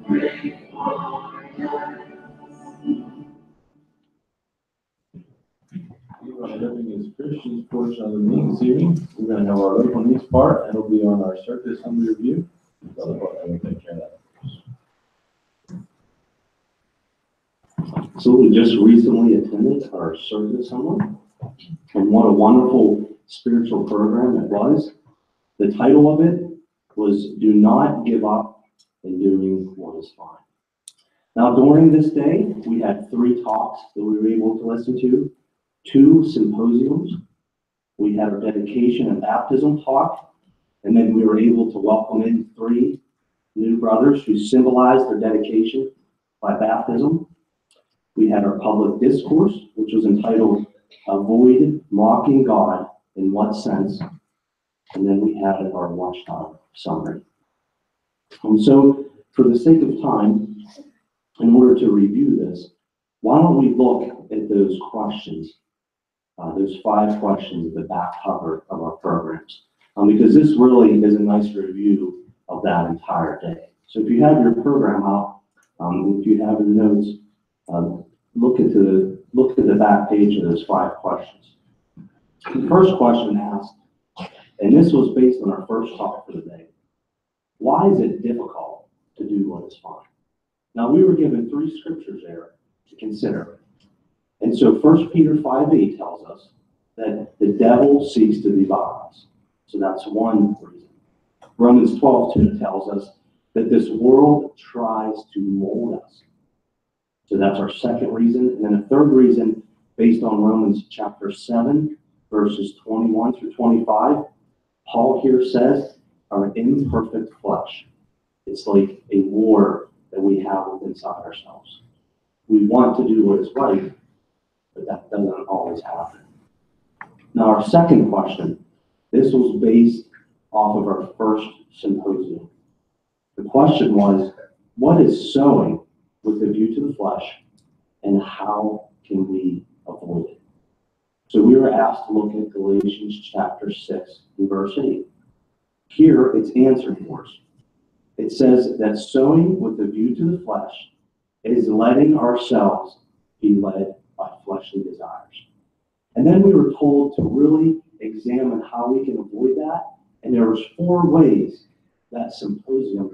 B: We're living as Christians portion of the meeting this evening. We're going to have our local needs part, and it'll be on our circuit assembly review. Brother Buck, I will take care of that.
Q: So we just recently attended our circuit assembly, and what a wonderful spiritual program it was. The title of it was "Do Not Give Up in Doing What Is Fine." Now, during this day, we had 3 talks that we were able to listen to, 2 symposiums. We had our dedication and baptism talk, and then we were able to welcome in 3 new brothers who symbolized their dedication by baptism. We had our public discourse, which was entitled "Avoid Mocking God in What Sense?" And then we had our watchdog summary. And so, for the sake of time, in order to review this, why don't we look at those questions, those 5 questions at the back cover of our programs, because this really is a nice review of that entire day. So if you have your program out, if you have your notes, look at the back page of those 5 questions. The first question asked, and this was based on our first talk for the day, why is it difficult to do what is fine? Now, we were given 3 scriptures there to consider. And so 1 Peter 5:8 tells us that the devil seeks to devour us. So that's one reason. Romans 12:2 tells us that this world tries to mold us. So that's our second reason. And then a third reason, based on Romans chapter 7, verses 21 through 25, Paul here says our imperfect flesh. It's like a war that we have inside ourselves. We want to do what is right, but that doesn't always happen. Now, our second question, this was based off of our first symposium. The question was, what is sowing with a view to the flesh, and how can we avoid it? So we were asked to look at Galatians chapter 6 and verse 8. Here it's answered for us. It says that sowing with a view to the flesh is letting ourselves be led by fleshly desires. And then we were told to really examine how we can avoid that. And there was 4 ways that symposium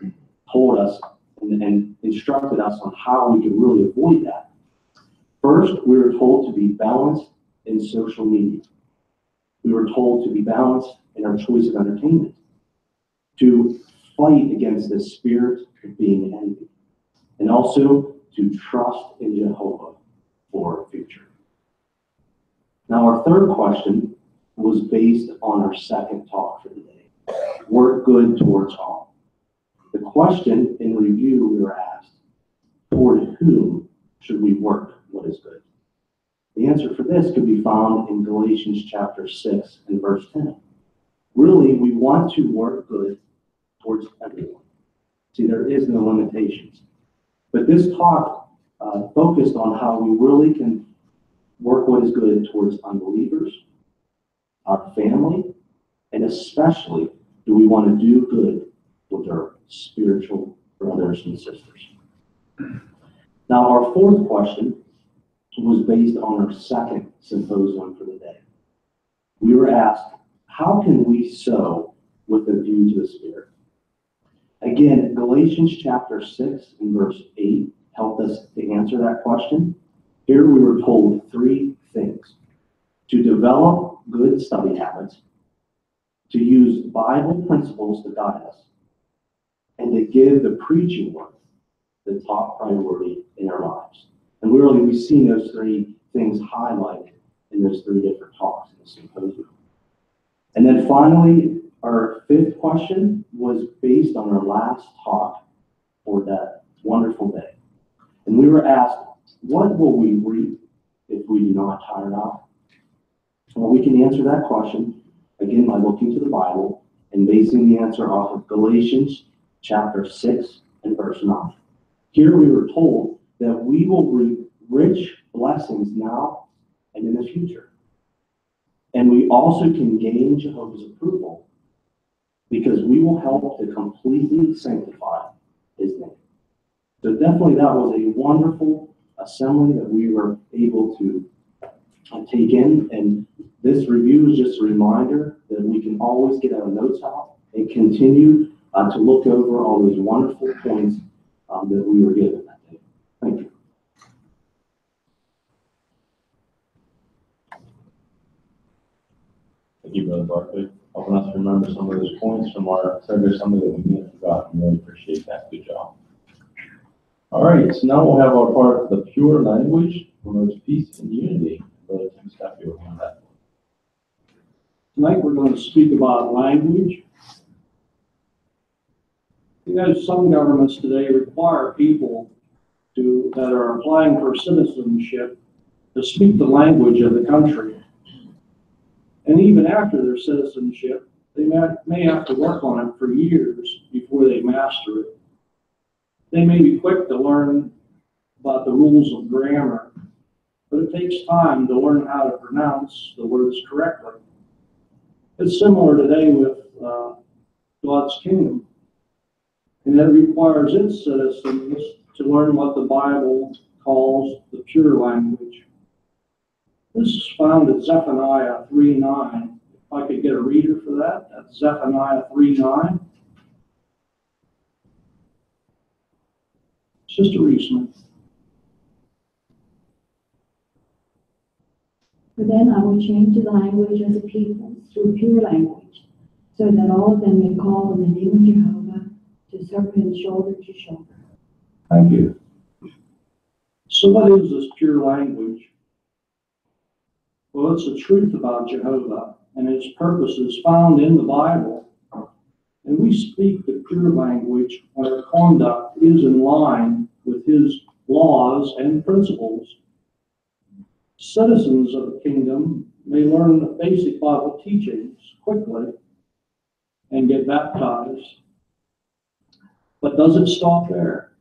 Q: told us and instructed us on how we could really avoid that. First, we were told to be balanced in social media. We were told to be balanced in our choice of entertainment, to fight against the spirit of being envy, and also to trust in Jehovah for our future. Now, our third question was based on our second talk for the day, work good towards all. The question in review we were asked, toward whom should we work what is good? The answer for this could be found in Galatians chapter 6 and verse 10. Really, we want to work good towards everyone. See, there is no limitations. But this talk focused on how we really can work what is good towards unbelievers, our family, and especially do we want to do good with our spiritual brothers and sisters. Now, our fourth question was based on our second symposium for the day. We were asked, how can we sow with a view to the Spirit? Again, Galatians chapter 6 and verse 8 helped us to answer that question. Here we were told 3 things: to develop good study habits, to use Bible principles to guide us, and to give the preaching work the top priority in our lives. And we've seen those 3 things highlighted in those 3 different talks in the symposium. And then finally, our 5th question was based on our last talk for that wonderful day. And we were asked, what will we reap if we do not tire out? Well, we can answer that question, again, by looking to the Bible and basing the answer off of Galatians chapter 6 and verse 9. Here we were told that we will reap rich blessings now and in the future. And we also can gain Jehovah's approval because we will help to completely sanctify his name. So definitely that was a wonderful assembly that we were able to take in. And this review is just a reminder that we can always get our notes out and continue to look over all those wonderful points that we were given that day. Thank you.
B: Thank you, Brother Barkley, helping us remember some of those points from our Sunday assembly that we may have forgotten. Really appreciate that. Good job. All right, so now we'll have our part of the pure language, promotes peace and unity. Brother Tim Steffi will handle that.
R: Tonight we're going to speak about language. You know, some governments today require people that are applying for citizenship to speak the language of the country. And even after their citizenship, they may have to work on it for years before they master it. They may be quick to learn about the rules of grammar, but it takes time to learn how to pronounce the words correctly. It's similar today with God's kingdom, and that requires its citizens to learn what the Bible calls the pure language. This is found in Zephaniah 3:9. If I could get a reader for that, that's Zephaniah 3:9. Sister Reisman.
S: For then I will change the language of the peoples to a pure language, so that all of them may call on the name of Jehovah to serve him shoulder to shoulder.
R: Thank you. So what is this pure language? Well, it's the truth about Jehovah and his purposes found in the Bible. And we speak the pure language when our conduct is in line with his laws and principles. Citizens of the kingdom may learn the basic Bible teachings quickly and get baptized. But does it stop there?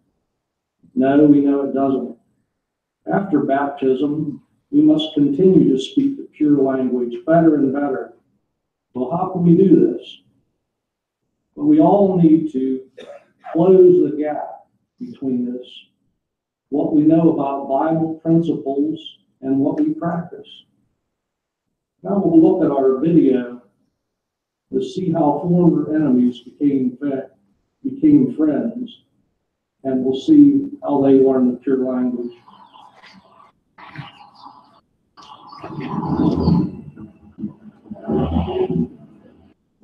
R: No, we know it doesn't. After baptism, we must continue to speak the pure language better and better. Well, how can we do this? Well, we all need to close the gap between this, what we know about Bible principles and what we practice. Now we'll look at our video to see how former enemies became friends, and we'll see how they learn the pure language.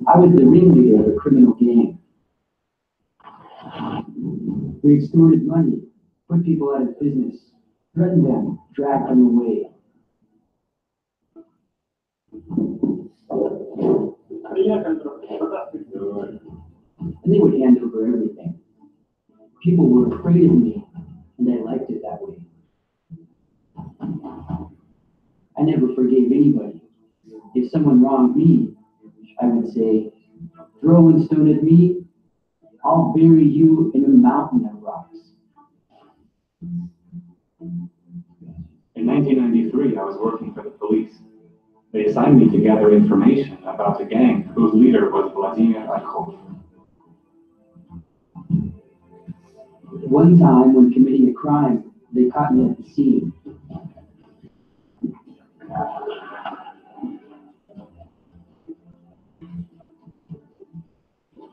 T: I was the ringleader of a criminal gang. We extorted money, put people out of business, threatened them, dragged them away. And they would hand over everything. People were afraid of me, and I liked it that way. I never forgave anybody. If someone wronged me, I would say, throw a stone at me, I'll bury you in a mountain of rocks.
E: In 1993, I was working for the police. They assigned me to gather information about a gang whose leader was Vladimir Arkhov.
T: One time, when committing a crime, they caught me at the scene.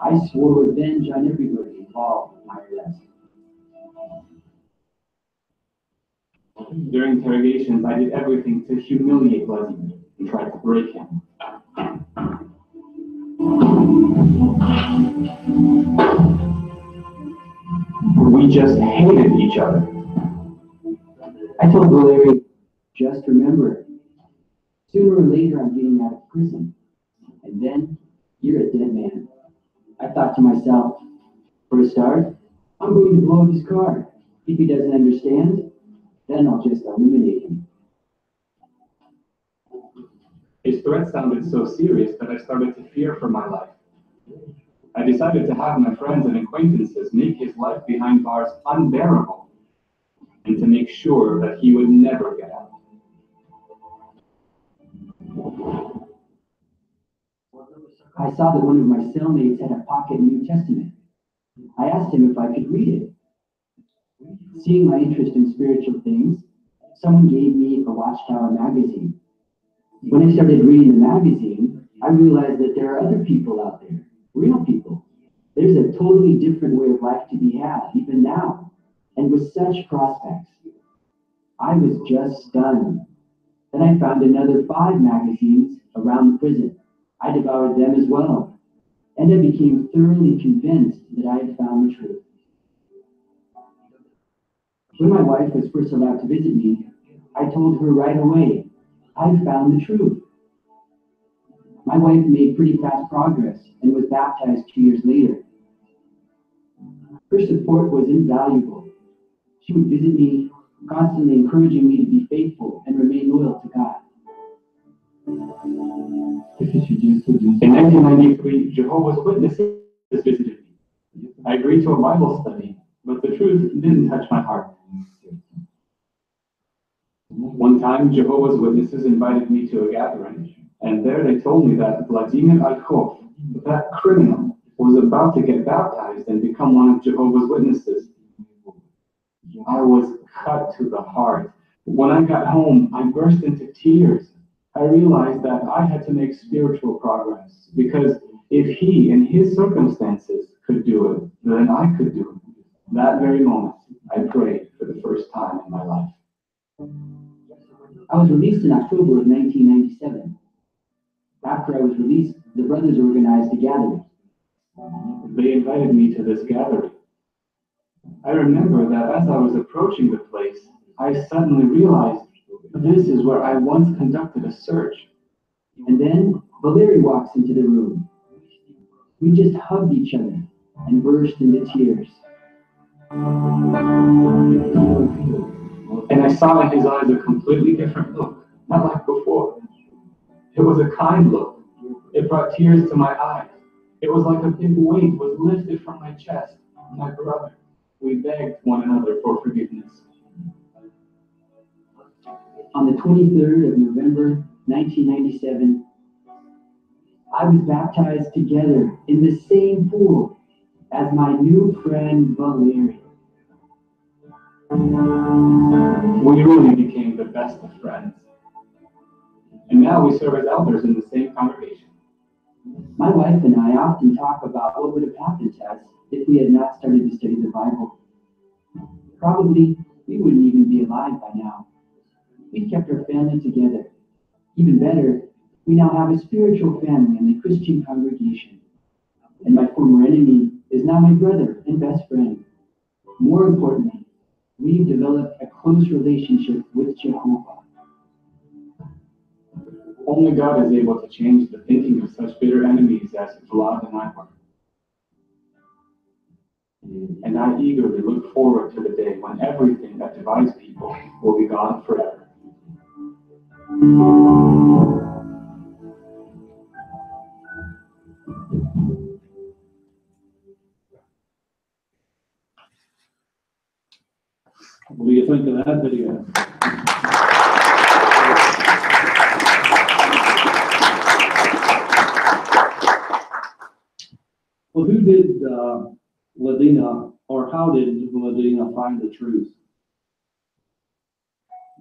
T: I swore revenge on everybody involved in my arrest.
E: During interrogations, I did everything to humiliate Vladimir and tried to break him. We just hated each other.
T: I told Valery, just remember, sooner or later I'm getting out of prison, and then you're a dead man. I thought to myself, for a start, I'm going to blow up his car. If he doesn't understand, then I'll just eliminate him.
E: His threat sounded so serious that I started to fear for my life. I decided to have my friends and acquaintances make his life behind bars unbearable and to make sure that he would never get out.
T: I saw that one of my cellmates had a pocket New Testament. I asked him if I could read it. Seeing my interest in spiritual things, someone gave me a Watchtower magazine. When I started reading the magazine, I realized that there are other people out there, real people. There's a totally different way of life to be had, even now, and with such prospects. I was just stunned. Then I found another 5 magazines around the prison. I devoured them as well, and I became thoroughly convinced that I had found the truth. When my wife was first allowed to visit me, I told her right away, I found the truth. My wife made pretty fast progress and was baptized 2 years later. Her support was invaluable. She would visit me, constantly encouraging me to be faithful and remain loyal to God.
E: In 1993, Jehovah's Witnesses visited me. I agreed to a Bible study, but the truth didn't touch my heart. One time, Jehovah's Witnesses invited me to a gathering, and there they told me that Vladimir Alkov, that criminal, was about to get baptized and become one of Jehovah's Witnesses. I was cut to the heart. When I got home, I burst into tears. I realized that I had to make spiritual progress, because if he, in his circumstances, could do it, then I could do it. That very moment, I prayed for the first time in my life.
T: I was released in October of 1997. After I was released, the brothers organized a gathering.
E: They invited me to this gathering. I remember that as I was approaching the place, I suddenly realized this is where I once conducted a search.
T: And then Valerie walks into the room. We just hugged each other and burst into tears.
E: And I saw in his eyes a completely different look, not like before. It was a kind look. It brought tears to my eyes. It was like a big weight was lifted from my chest. My brother, we begged one another for forgiveness.
T: On the 23rd of November, 1997, I was baptized together in the same pool as my new friend Valerie.
E: We really became the best of friends. And now we serve as elders in the same congregation.
T: My wife and I often talk about what would have happened to us if we had not started to study the Bible. Probably we wouldn't even be alive by now. We kept our family together. Even better, we now have a spiritual family in the Christian congregation. And my former enemy is now my brother and best friend. More importantly, we've developed a close relationship with Jehovah.
E: Only God is able to change the thinking of such bitter enemies as Vlad and I were. And I eagerly look forward to the day when everything that divides people will be gone forever.
R: What do you think of that video? Well, who did Ladina, or how did Ladina find the truth?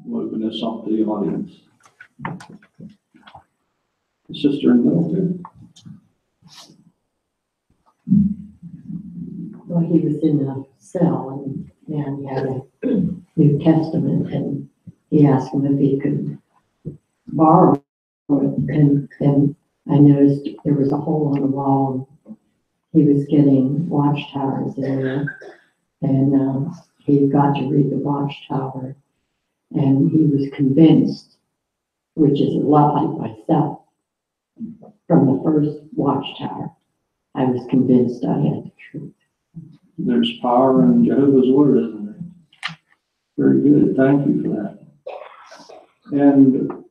R: We'll open this up to the audience. Sister in the middle here.
U: Well, he was in a cell and he had a New Testament, and he asked him if he could borrow it. And I noticed there was a hole in the wall. He was getting Watchtowers in there, and he got to read the Watchtower, and he was convinced, which is a lot like myself, from the first Watchtower, I was convinced I had the truth.
R: There's power in Jehovah's Word, isn't there? Very good. Thank you for that. And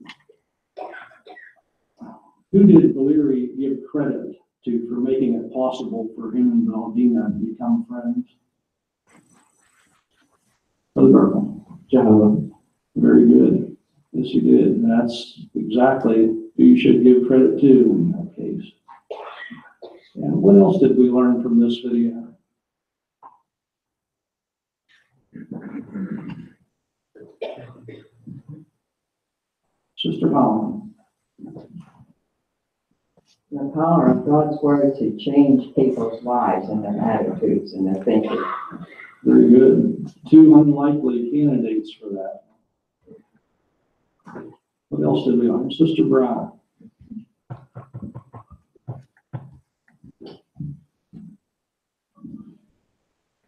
R: who did Valerie give credit for making it possible for him and Valdina to become friends. Brother Burkle.
C: Jehovah.
R: Very good. Yes, you did. And that's exactly who you should give credit to in that case. And what else did we learn from this video? Sister Holland.
H: The power of God's word to change people's lives and their attitudes and their thinking.
R: Very good. Two unlikely candidates for that. What else did we learn? Sister Brown.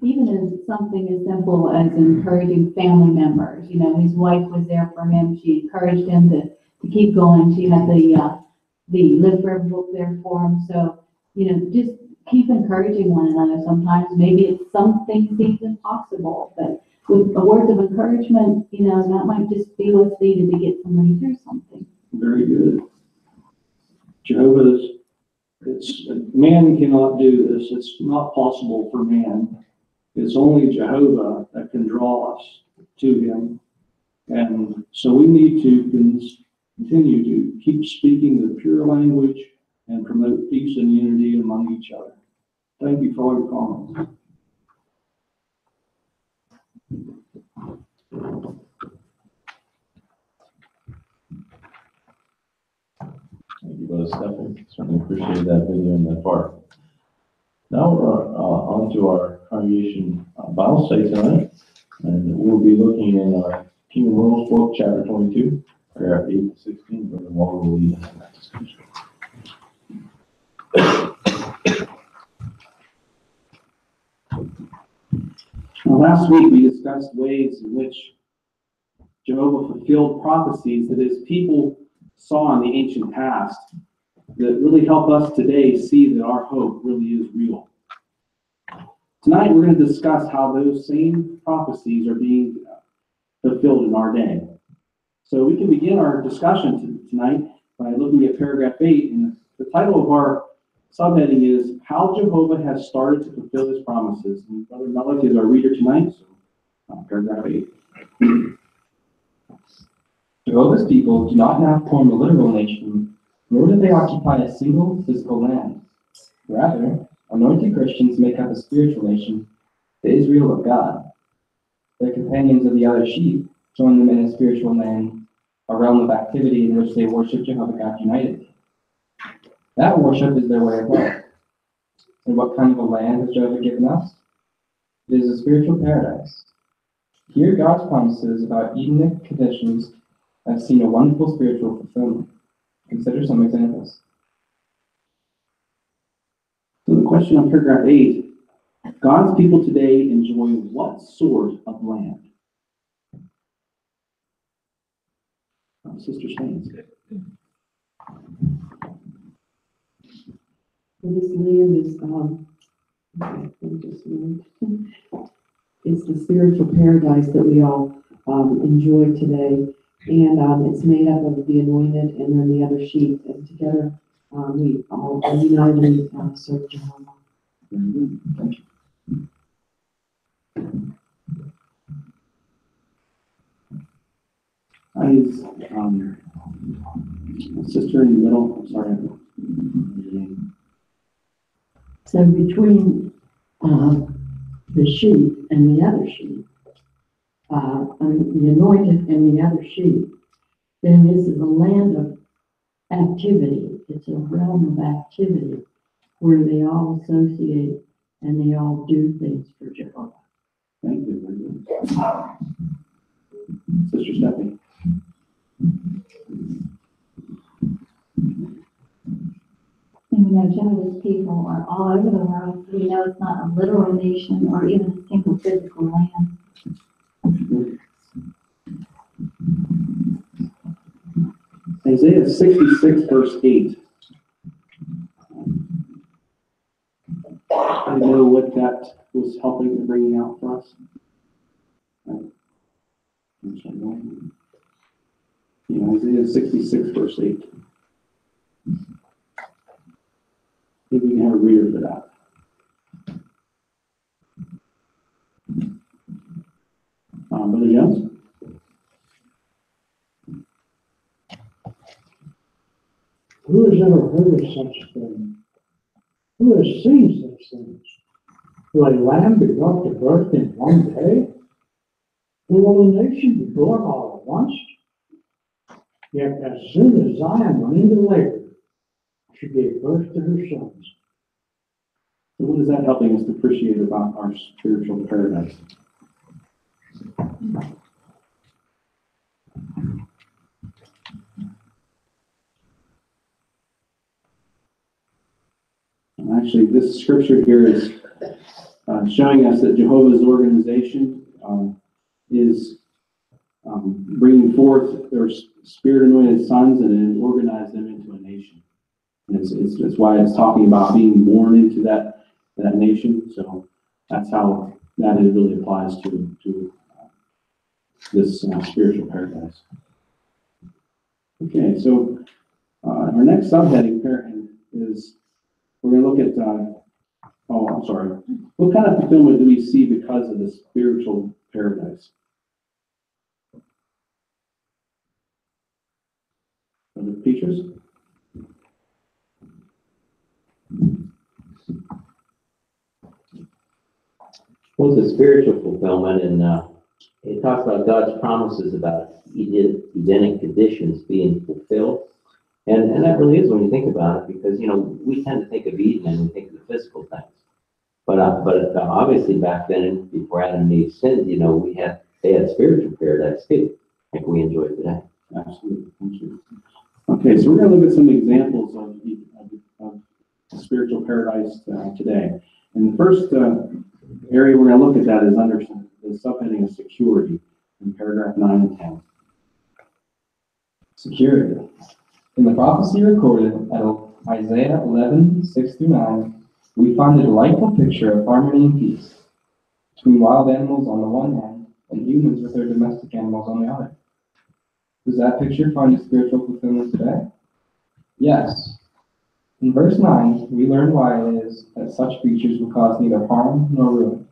K: Even as something as simple as encouraging family members, you know, his wife was there for him. She encouraged him to keep going. She had the Live Forever book there for him. So, you know, just keep encouraging one another. Sometimes maybe it's something seems impossible, but with the words of encouragement, you know, that might just be what's needed to get somebody through something.
R: Very good. Jehovah's, man cannot do this. It's not possible for man. It's only Jehovah that can draw us to him. And so we need to continue to keep speaking the pure language and promote peace and unity among each other. Thank you for all your comments.
B: Thank you, Brother Stephen. Certainly appreciate that video and that part. Now we're on to our congregation Bible study tonight, and we'll be looking in our King of Romans book, chapter 22, paragraph 8 to 16. Brother Walter will lead us in that discussion.
Q: Now, last week we discussed ways in which Jehovah fulfilled prophecies that his people saw in the ancient past that really help us today see that our hope really is real. Tonight we're going to discuss how those same prophecies are being fulfilled in our day. So we can begin our discussion tonight by looking at paragraph 8, and the title of our subheading is How Jehovah Has Started to Fulfill His Promises. And Brother Malik is our reader tonight, so paragraph 8.
M: Jehovah's people do not now form a literal nation, nor do they occupy a single physical land. Rather, anointed Christians make up a spiritual nation, the Israel of God. Their companions of the other sheep join them in a spiritual land, a realm of activity in which they worship Jehovah God united. That worship is their way of life. And what kind of a land has Jehovah given us? It is a spiritual paradise. Here, God's promises about Edenic conditions have seen a wonderful spiritual fulfillment. Consider some examples.
Q: So the question on paragraph 8, God's people today enjoy what sort of land? Sister Staines.
P: This land is, it's the spiritual paradise that we all enjoy today. And it's made up of the anointed and then the other sheep. And together we all unitedly serve Jehovah.
Q: Thank you. Sister in the middle, sorry.
U: So between the sheep and the other sheep, the anointed and the other sheep, then this is a land of activity. It's a realm of activity where they all associate and they all do things for Jehovah.
Q: Thank you. Sister Stephanie.
K: And we know Jehovah's people are all over the world, so we know it's not a literal nation or even a single physical land.
Q: Isaiah 66, verse 8. I know what that was helping to bring out for us. Isaiah 66, verse 8.
E: See if we can have a reader for that. Brother Jones?
D: Who has ever heard of such things? Who has seen such things? Will a lamb be brought to birth in one day? Will a nation be born all at once? Yet as soon as Zion went into labor, she gave birth to her sons.
E: So what is that helping us to appreciate about our spiritual paradise? And actually, this scripture here is showing us that Jehovah's organization is bringing forth their spirit-anointed sons and organize them into a nation. And it's why it's talking about being born into that nation. So that's how that it really applies to this spiritual paradise. Okay, so our next subheading is we're going to look at, what kind of fulfillment do we see because of the spiritual paradise? Other teachers?
I: Well, it's a spiritual fulfillment, and it talks about God's promises about Edenic conditions being fulfilled. And that really is when you think about it, because, we tend to think of Eden and we think of the physical things. But obviously back then, before Adam and Eve sinned, they had spiritual paradise too, like we enjoy today.
E: Absolutely. Thank you. Okay, so we're going to look at some examples of spiritual paradise today. And the first area we're going to look at that is under the subheading of security in paragraph 9 and 10.
M: Security. In the prophecy recorded at Isaiah 11:6-9, we find a delightful picture of harmony and peace between wild animals on the one hand and humans with their domestic animals on the other. Does that picture find a spiritual fulfillment today? Yes. In verse 9, we learn why it is that such creatures will cause neither harm nor ruin.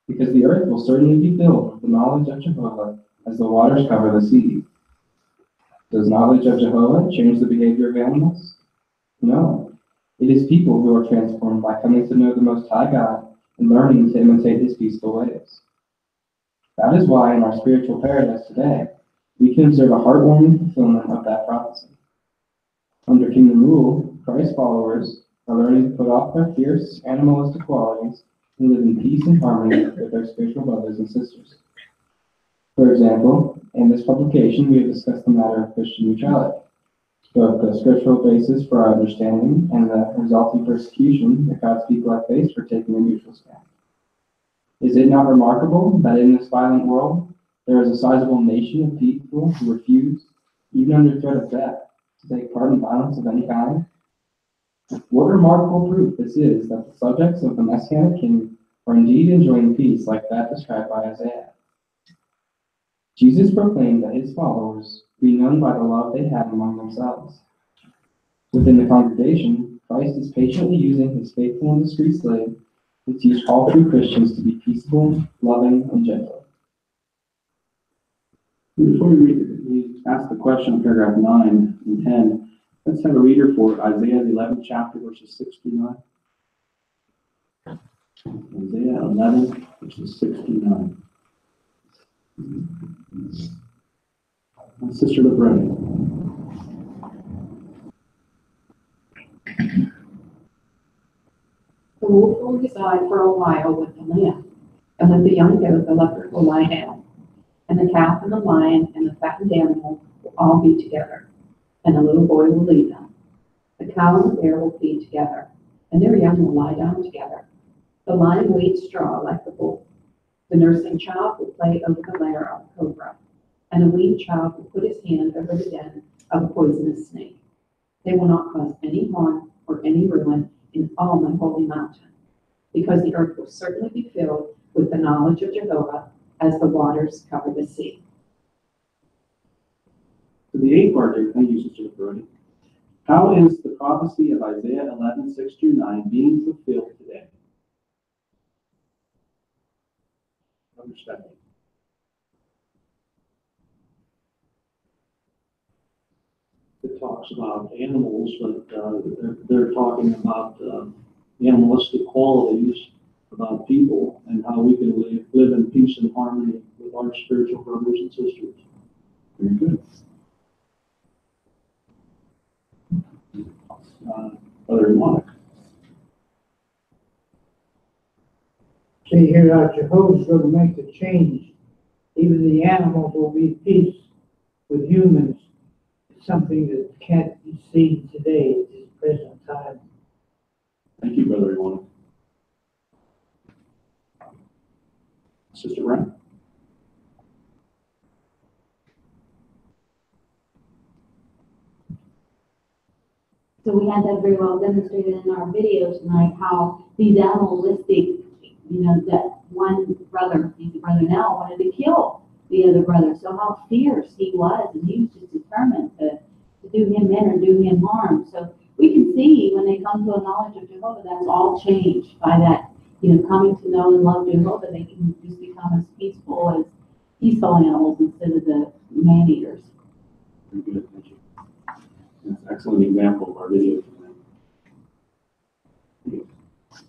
M: Because the earth will certainly be filled with the knowledge of Jehovah as the waters cover the sea. Does knowledge of Jehovah change the behavior of animals? No. It is people who are transformed by coming to know the Most High God and learning to imitate His peaceful ways. That is why in our spiritual paradise today, we can observe a heartwarming fulfillment of that prophecy. Under kingdom rule, Christ's followers are learning to put off their fierce animalistic qualities and live in peace and harmony with their spiritual brothers and sisters. For example, in this publication, we have discussed the matter of Christian neutrality, both the scriptural basis for our understanding and the resulting persecution that God's people have faced for taking a neutral stand. Is it not remarkable that in this violent world, there is a sizable nation of people who refuse, even under threat of death, to take part in violence of any kind? What remarkable proof this is that the subjects of the Messianic King are indeed enjoying peace like that described by Isaiah. Jesus proclaimed that His followers be known by the love they have among themselves. Within the congregation, Christ is patiently using His faithful and discreet slave to teach all true Christians to be peaceable, loving, and gentle.
E: Before we ask the question in paragraph 9 and 10, let's have a reader for Isaiah, the 11th chapter, verses 6-9. Isaiah 11, verses 6-9. Sister Lebroni.
P: The wolf will reside for a while with the lamb, and with the young goat the leopard will lie down, and the calf and the lion and the fattened animal will all be together, and a little boy will lead them. The cow and the bear will feed together, and their young will lie down together. The lion will eat straw like the bull. The nursing child will play over the lair of a cobra, and a weaned child will put his hand over the den of a poisonous snake. They will not cause any harm or any ruin in all my holy mountain, because the earth will certainly be filled with the knowledge of Jehovah as the waters cover the sea.
E: For the 8th part, thank you, Sister Lebroni. How is the prophecy of Isaiah 11:6-9 being fulfilled today? Understanding.
R: It talks about animals, but they're talking about animalistic qualities about people and how we can live in peace and harmony with our spiritual brothers and sisters.
E: Very good. Brother Monk.
D: See here, Jehovah's going to make the change. Even the animals will be at peace with humans. It's something that can't be seen today at this present time.
E: Thank you, Brother Iwana. Sister Brown.
K: So we had that very well demonstrated in our video tonight, how these animalistic, that one brother, he's the brother now, wanted to kill the other brother. So how fierce he was, and he was just determined to do him in or do him harm. So we can see when they come to a knowledge of Jehovah, that's all changed by that, coming to know and love Jehovah. They can just become as peaceful animals instead of the man-eaters.
E: Very good, thank you. That's an excellent example of our video tonight.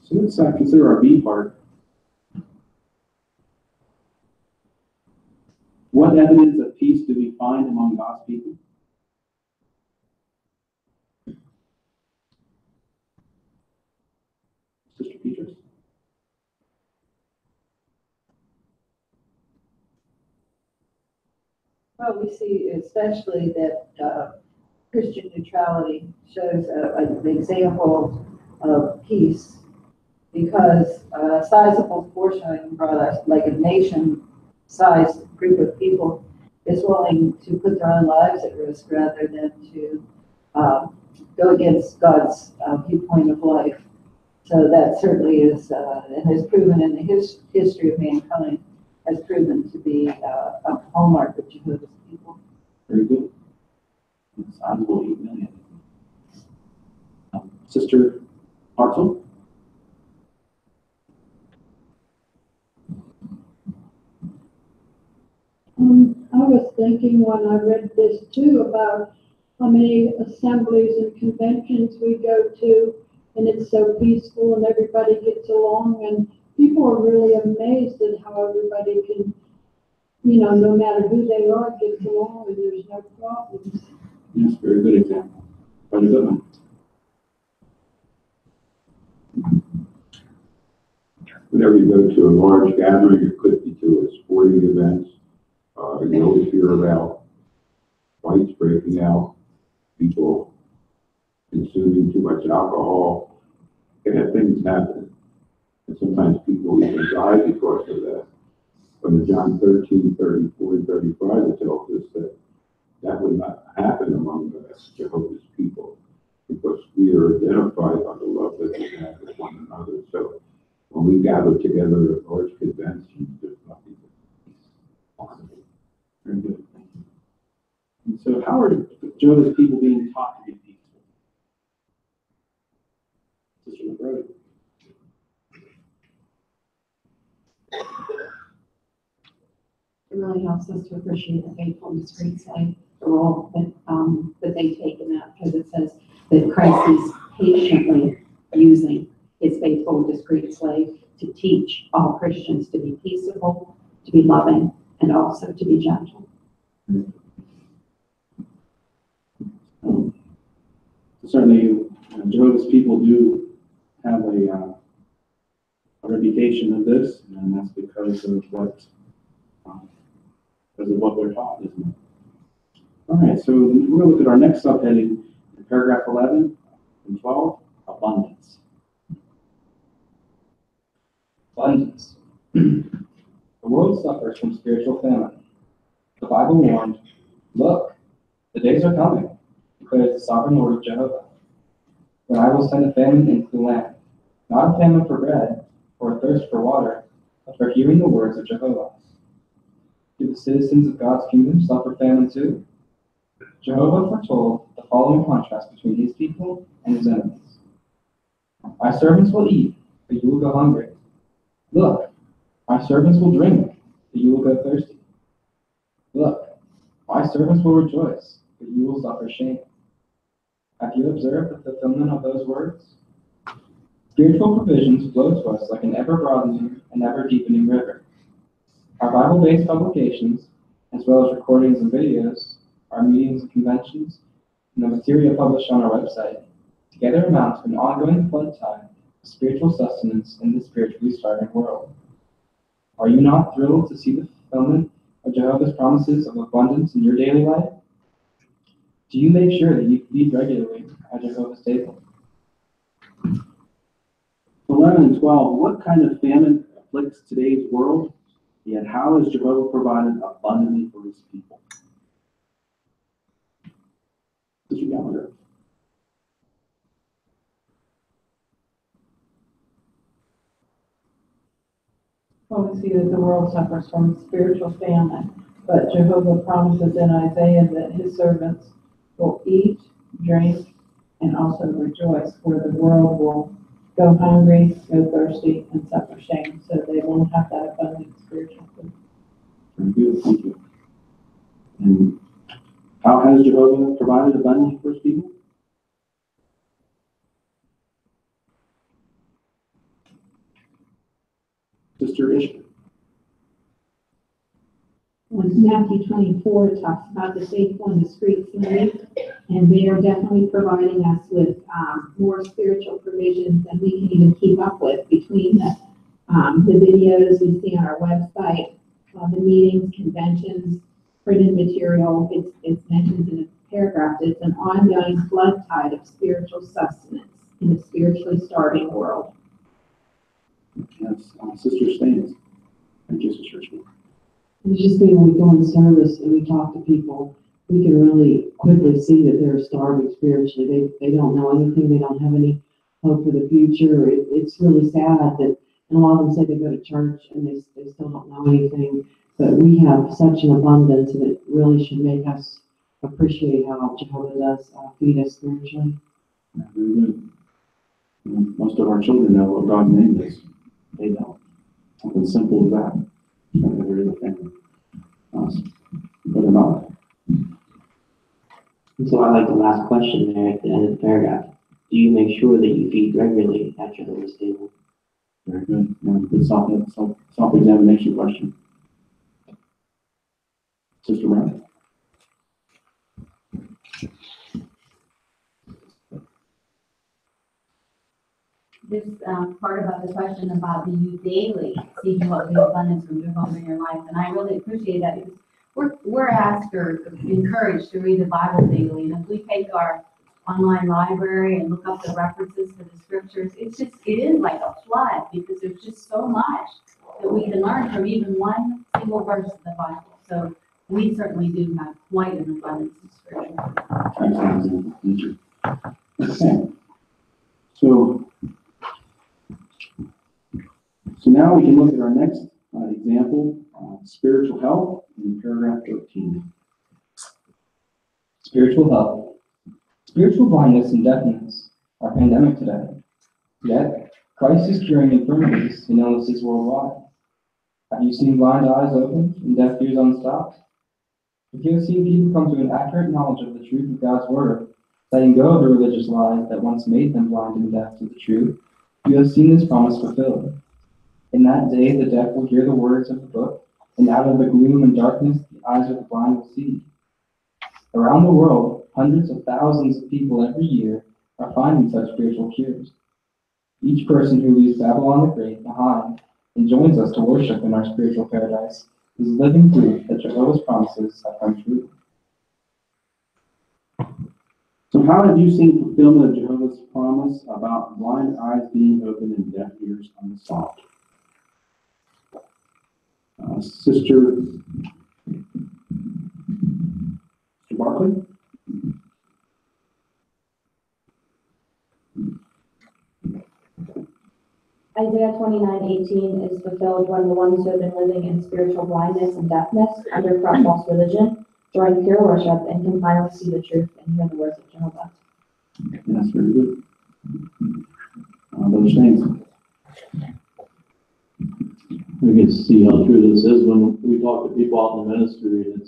E: So let's consider our B part. What evidence of peace do we find among God's people? Sister Petrus?
F: Well, we see especially that Christian neutrality shows an example of peace, because a sizable portion, like a nation-sized group of people, is willing to put their own lives at risk rather than to go against God's viewpoint of life. So that certainly is, and has proven in the history of mankind, has proven to be a hallmark of Jehovah's people.
E: Very good. Sizable 8 million. Sister Hartzell?
S: I was thinking when I read this too about how many assemblies and conventions we go to, and it's so peaceful and everybody gets along, and people are really amazed at how everybody can, no matter who they are, gets along and there's no problems.
E: Yes, very good example. Very good one.
J: Whenever you go to a large gathering, it could be to a sporting event, you always hear about fights breaking out, people consuming too much alcohol, and things happen. And sometimes people even die because of that. But in John 13:34 and 35, it tells us that would not happen among us, Jehovah's people, because we are identified by the love that we have with one another. So when we gather together at large conventions, there's nothing possible.
E: Very good. Thank you. And so how are Jehovah's people being taught to be peaceful? Sister McBrody.
P: It really helps us to appreciate the faithful and discreet slave, the role that they take in that, because it says that Christ is patiently using his faithful and discreet slave to teach all Christians to be peaceable, to be loving, and also to be gentle.
E: Certainly, Jehovah's people do have a reputation of this, and that's because of what they're taught, isn't it? All right, so we're going to look at our next subheading in paragraph 11 and 12, abundance.
M: Abundance. The world suffers from spiritual famine. The Bible warned, "Look, the days are coming, declares the sovereign Lord of Jehovah, when I will send a famine into the land, not a famine for bread, or a thirst for water, but for hearing the words of Jehovah." Do the citizens of God's kingdom suffer famine too? Jehovah foretold the following contrast between his people and his enemies. My servants will eat, but you will go hungry. Look, my servants will drink, but you will go thirsty. Look, my servants will rejoice, but you will suffer shame. Have you observed the fulfillment of those words? Spiritual provisions flow to us like an ever-broadening and ever-deepening river. Our Bible-based publications, as well as recordings and videos, our meetings and conventions, and the material published on our website, together amount to an ongoing flood tide of spiritual sustenance in this spiritually starving world. Are you not thrilled to see the fulfillment of Jehovah's promises of abundance in your daily life? Do you make sure that you feed regularly at Jehovah's table?
R: 11 and 12, what kind of famine afflicts today's world? Yet how has Jehovah provided abundantly for his people? Mr. Gallagher.
G: Well, we see that the world suffers from spiritual famine, but Jehovah promises in Isaiah that his servants will eat, drink, and also rejoice, where the world will go hungry, go thirsty, and suffer shame, so they won't have that abundant spiritual food.
R: Very good, thank you. And how has Jehovah provided abundantly for his people? Sister Ishka.
P: In Matthew 24, it talks about the faithful and discreet slave, and they are definitely providing us with more spiritual provisions than we can even keep up with between the videos we see on our website, the meetings, conventions, printed material. It's mentioned in a paragraph that it's an ongoing flood tide of spiritual sustenance in a spiritually starving world.
R: Yes, Sister Staines. Thank you, Sister Ishka.
O: It's just that when we go in service and we talk to people, we can really quickly see that they're starving spiritually. They don't know anything. They don't have any hope for the future. It's really sad that, and a lot of them say they go to church and they still don't know anything. But we have such an abundance, and it really should make us appreciate how Jehovah does feed us spiritually.
R: Yeah, very good. Most of our children know what God's name is. They don't. Something simple as that. There is a family. But they're not.
C: And so I like the last question there at the end of the paragraph. Do you make sure that you feed regularly at Jehovah's table?
R: Very good. Good self-examination question. Sister Brown.
K: This part about the question about do you daily seek what the abundance from Jehovah in your life, and I really appreciate that because we're asked or encouraged to read the Bible daily, and if we take our online library and look up the references to the scriptures, it is like a flood because there's just so much that we can learn from even one single verse of the Bible. So we certainly do have quite an abundance of spiritual.
R: Okay. So now we can look at our next example, spiritual health, in paragraph 13.
M: Spiritual health. Spiritual blindness and deafness are pandemic today. Yet, Christ is curing infirmities and illnesses worldwide. Have you seen blind eyes opened and deaf ears unstopped? If you have seen people come to an accurate knowledge of the truth of God's word, letting go of the religious lies that once made them blind and deaf to the truth, you have seen this promise fulfilled. In that day, the deaf will hear the words of the book, and out of the gloom and darkness, the eyes of the blind will see. Around the world, hundreds of thousands of people every year are finding such spiritual cures. Each person who leaves Babylon the Great behind and joins us to worship in our spiritual paradise is living proof that Jehovah's promises have come true.
R: So how have you seen fulfillment of Jehovah's promise about blind eyes being opened and deaf ears unstopped? Sister Barkley?
V: Isaiah 29:18 is fulfilled when the ones who have been living in spiritual blindness and deafness under false religion join pure worship, and can finally see the truth and hear the words of Jehovah.
Q: That's very good. Those things.
B: We get to see how true this is when we talk to people out in the ministry, and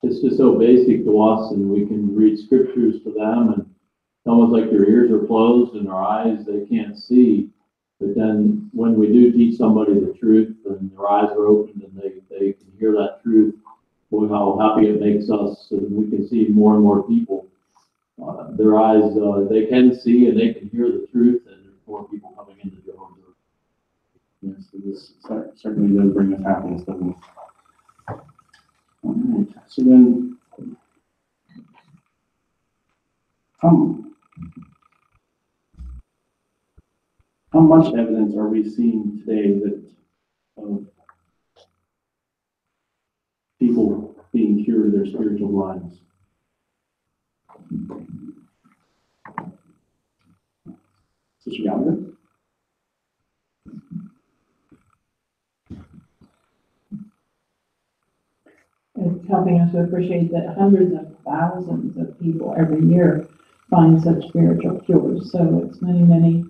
B: it's just so basic to us, and we can read scriptures to them, and it's almost like their ears are closed and their eyes, they can't see. But then when we do teach somebody the truth and their eyes are opened and they can hear that truth, boy, how happy it makes us, and we can see more and more people. Their eyes, they can see and they can hear the truth, and there's more people coming into Jehovah's.
Q: Yes, this certainly does bring us happiness, doesn't it? All right. So then, how much evidence are we seeing today that of people being cured of their spiritual blindness? Sister Gallagher?
G: It's helping us to appreciate that hundreds of thousands of people every year find such spiritual cures. So it's many, many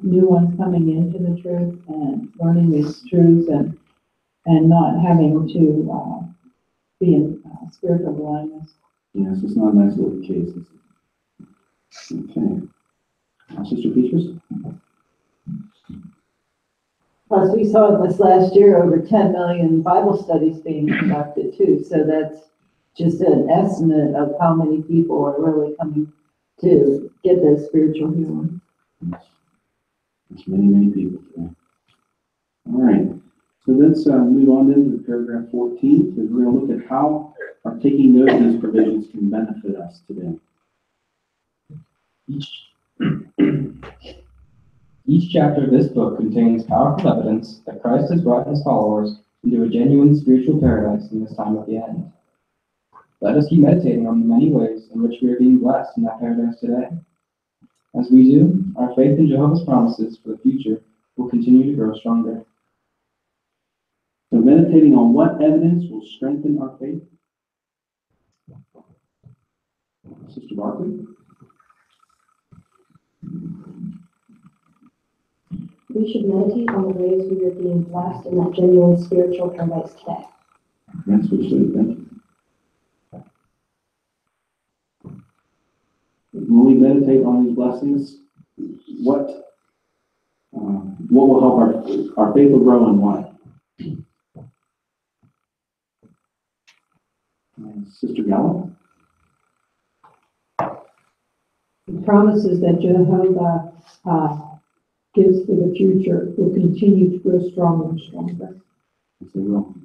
G: new ones coming into the truth and learning these truths and not having to be in spiritual blindness.
Q: Yes, it's not a nice little case. Okay. Sister Petrus?
F: Plus, we saw this last year, over 10 million Bible studies being conducted too. So that's just an estimate of how many people are really coming to get this spiritual healing.
Q: There's many, many people today. All right. So let's move on into paragraph 14, because we're going to look at how taking note of these provisions can benefit us today.
M: Each chapter of this book contains powerful evidence that Christ has brought his followers into a genuine spiritual paradise in this time of the end. Let us keep meditating on the many ways in which we are being blessed in that paradise today. As we do, our faith in Jehovah's promises for the future will continue to grow stronger.
Q: So meditating on what evidence will strengthen our faith? Sister Barkley?
V: We should meditate on the ways we are being blessed in that genuine spiritual paradise today.
Q: Yes, we should. Thank you. When we meditate on these blessings, what will help our faith will grow and why? Sister Gallup?
S: The promises that Jehovah gives for the future will continue to grow stronger and stronger.
Q: Yes, they will.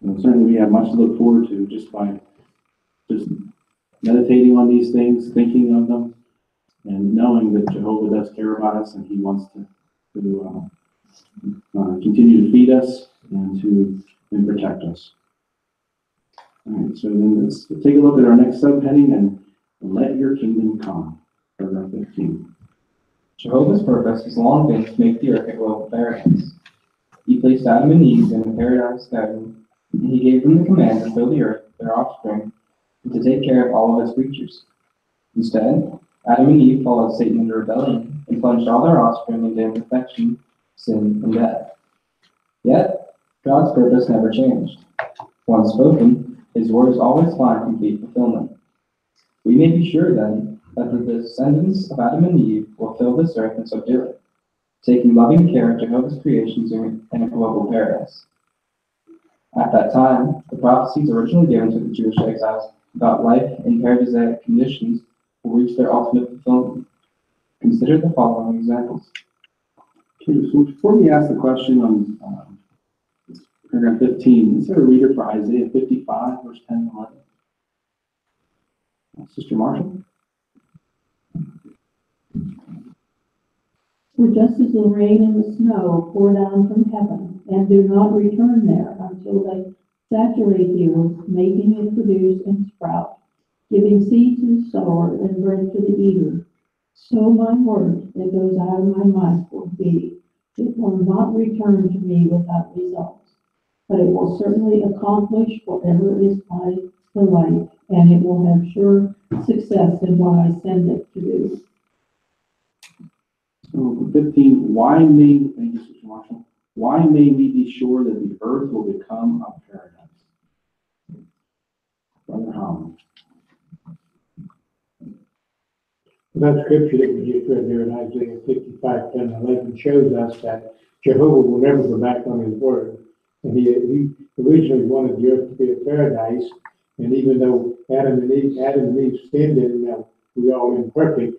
Q: And certainly we have much to look forward to just by meditating on these things, thinking of them, and knowing that Jehovah does care about us and he wants to continue to feed us and protect us. All right, so then let's take a look at our next subheading and let your kingdom come, paragraph 15.
M: Jehovah's purpose has long been to make the earth a global paradise. He placed Adam and Eve in a paradise garden, and he gave them the command to fill the earth with their offspring and to take care of all of its creatures. Instead, Adam and Eve followed Satan into rebellion and plunged all their offspring into imperfection, sin, and death. Yet, God's purpose never changed. Once spoken, his words always find complete fulfillment. We may be sure then that the descendants of Adam and Eve will fill this earth and subdue it, taking loving care of Jehovah's creations in a global paradise. At that time, the prophecies originally given to the Jewish exiles about life in paradisiac conditions will reach their ultimate fulfillment. Consider the following examples.
Q: Okay, so before we ask the question on paragraph 15, is there a reader for Isaiah 55, verse 10 and 11? Sister Marshall?
S: For just as the rain and the snow pour down from heaven and do not return there until they saturate the earth, making it produce and sprout, giving seed to the sower and bread to the eater, so my word that goes out of my mouth will be. It will not return to me without results,
G: but it will certainly accomplish whatever is my delight, and it will have sure success in what I send it to do.
E: So 15, why may, thank you, Sister Marshall, why may we be sure that the earth will become a paradise? Brother Howard.
D: That scripture that we just read there in Isaiah 55, 10, and 11 shows us that Jehovah will never go back on his word. And he originally wanted the earth to be a paradise, and even though Adam and Eve sinned, and we all imperfect,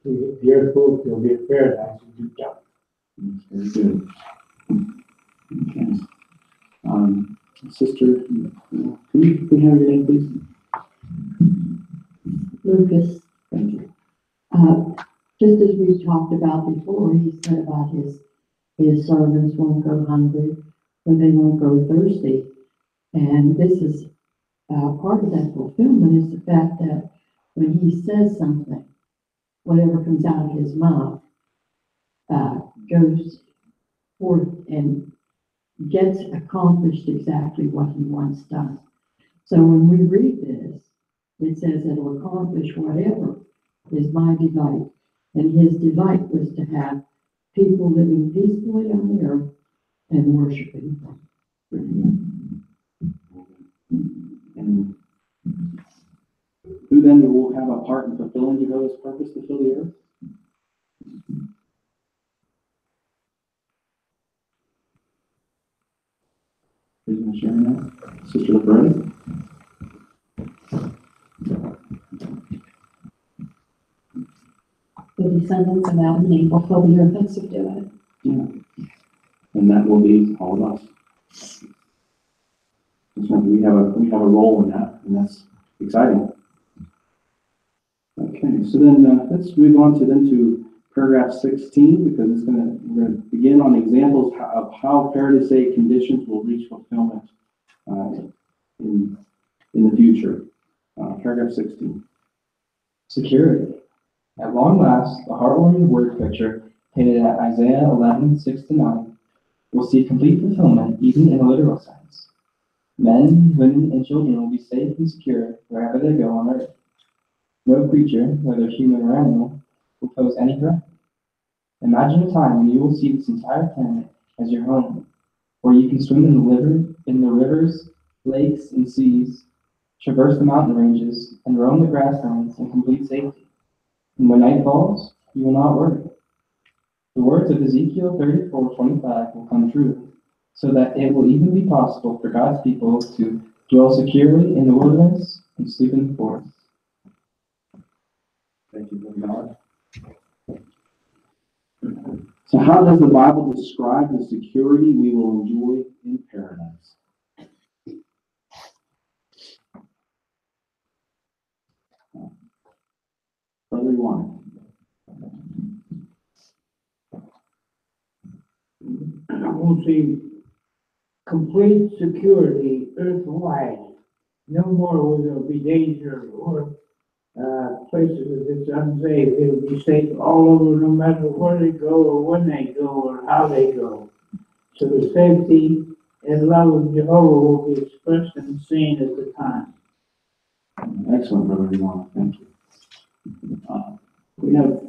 D: the earth will be a paradise in due time.
E: Very good. Okay. Sister, can we have your name, please?
U: Lucas.
E: Thank you.
U: Just as we talked about before, he said about his servants won't go hungry, or they won't go thirsty. And this is part of that fulfillment is the fact that when he says something, whatever comes out of his mouth goes forth and gets accomplished exactly what he wants done. So when we read this, it says it will accomplish whatever is my delight. And his delight was to have people living peacefully on the earth and worshiping him.
E: And who then will have a part in fulfilling Jehovah's purpose to fill the earth? Who's going to share that? Sister LaBretta?
P: The descendants of Adam and Eve will fill the earth and subdue it.
E: Yeah. And that will be all of us. So we have a role in that, and that's exciting. Okay, so then let's move on to paragraph 16, because we're going to begin on examples of how Paradisaic conditions will reach fulfillment in the future. Paragraph 16.
M: Security. At long last, the heartwarming word picture painted at Isaiah 11, 6-9 will see complete fulfillment even in a literal sense. Men, women, and children will be safe and secure wherever they go on earth. No creature, whether human or animal, will pose any threat. Imagine a time when you will see this entire planet as your home, where you can swim in the rivers, lakes, and seas, traverse the mountain ranges, and roam the grasslands in complete safety. And when night falls, you will not worry. The words of Ezekiel 34:25 will come true, so that it will even be possible for God's people to dwell securely in the wilderness and sleep in the forest.
E: Thank you, Lord God. So how does the Bible describe the security we will enjoy in paradise? Brother Juan.
D: We'll see complete security earthwide. No more will there be danger or places that it's unsafe. It'll be safe all over, no matter where they go or when they go or how they go. So the safety and love of Jehovah will be expressed and seen at the time.
E: Excellent, Brother Juan. Thank you. We have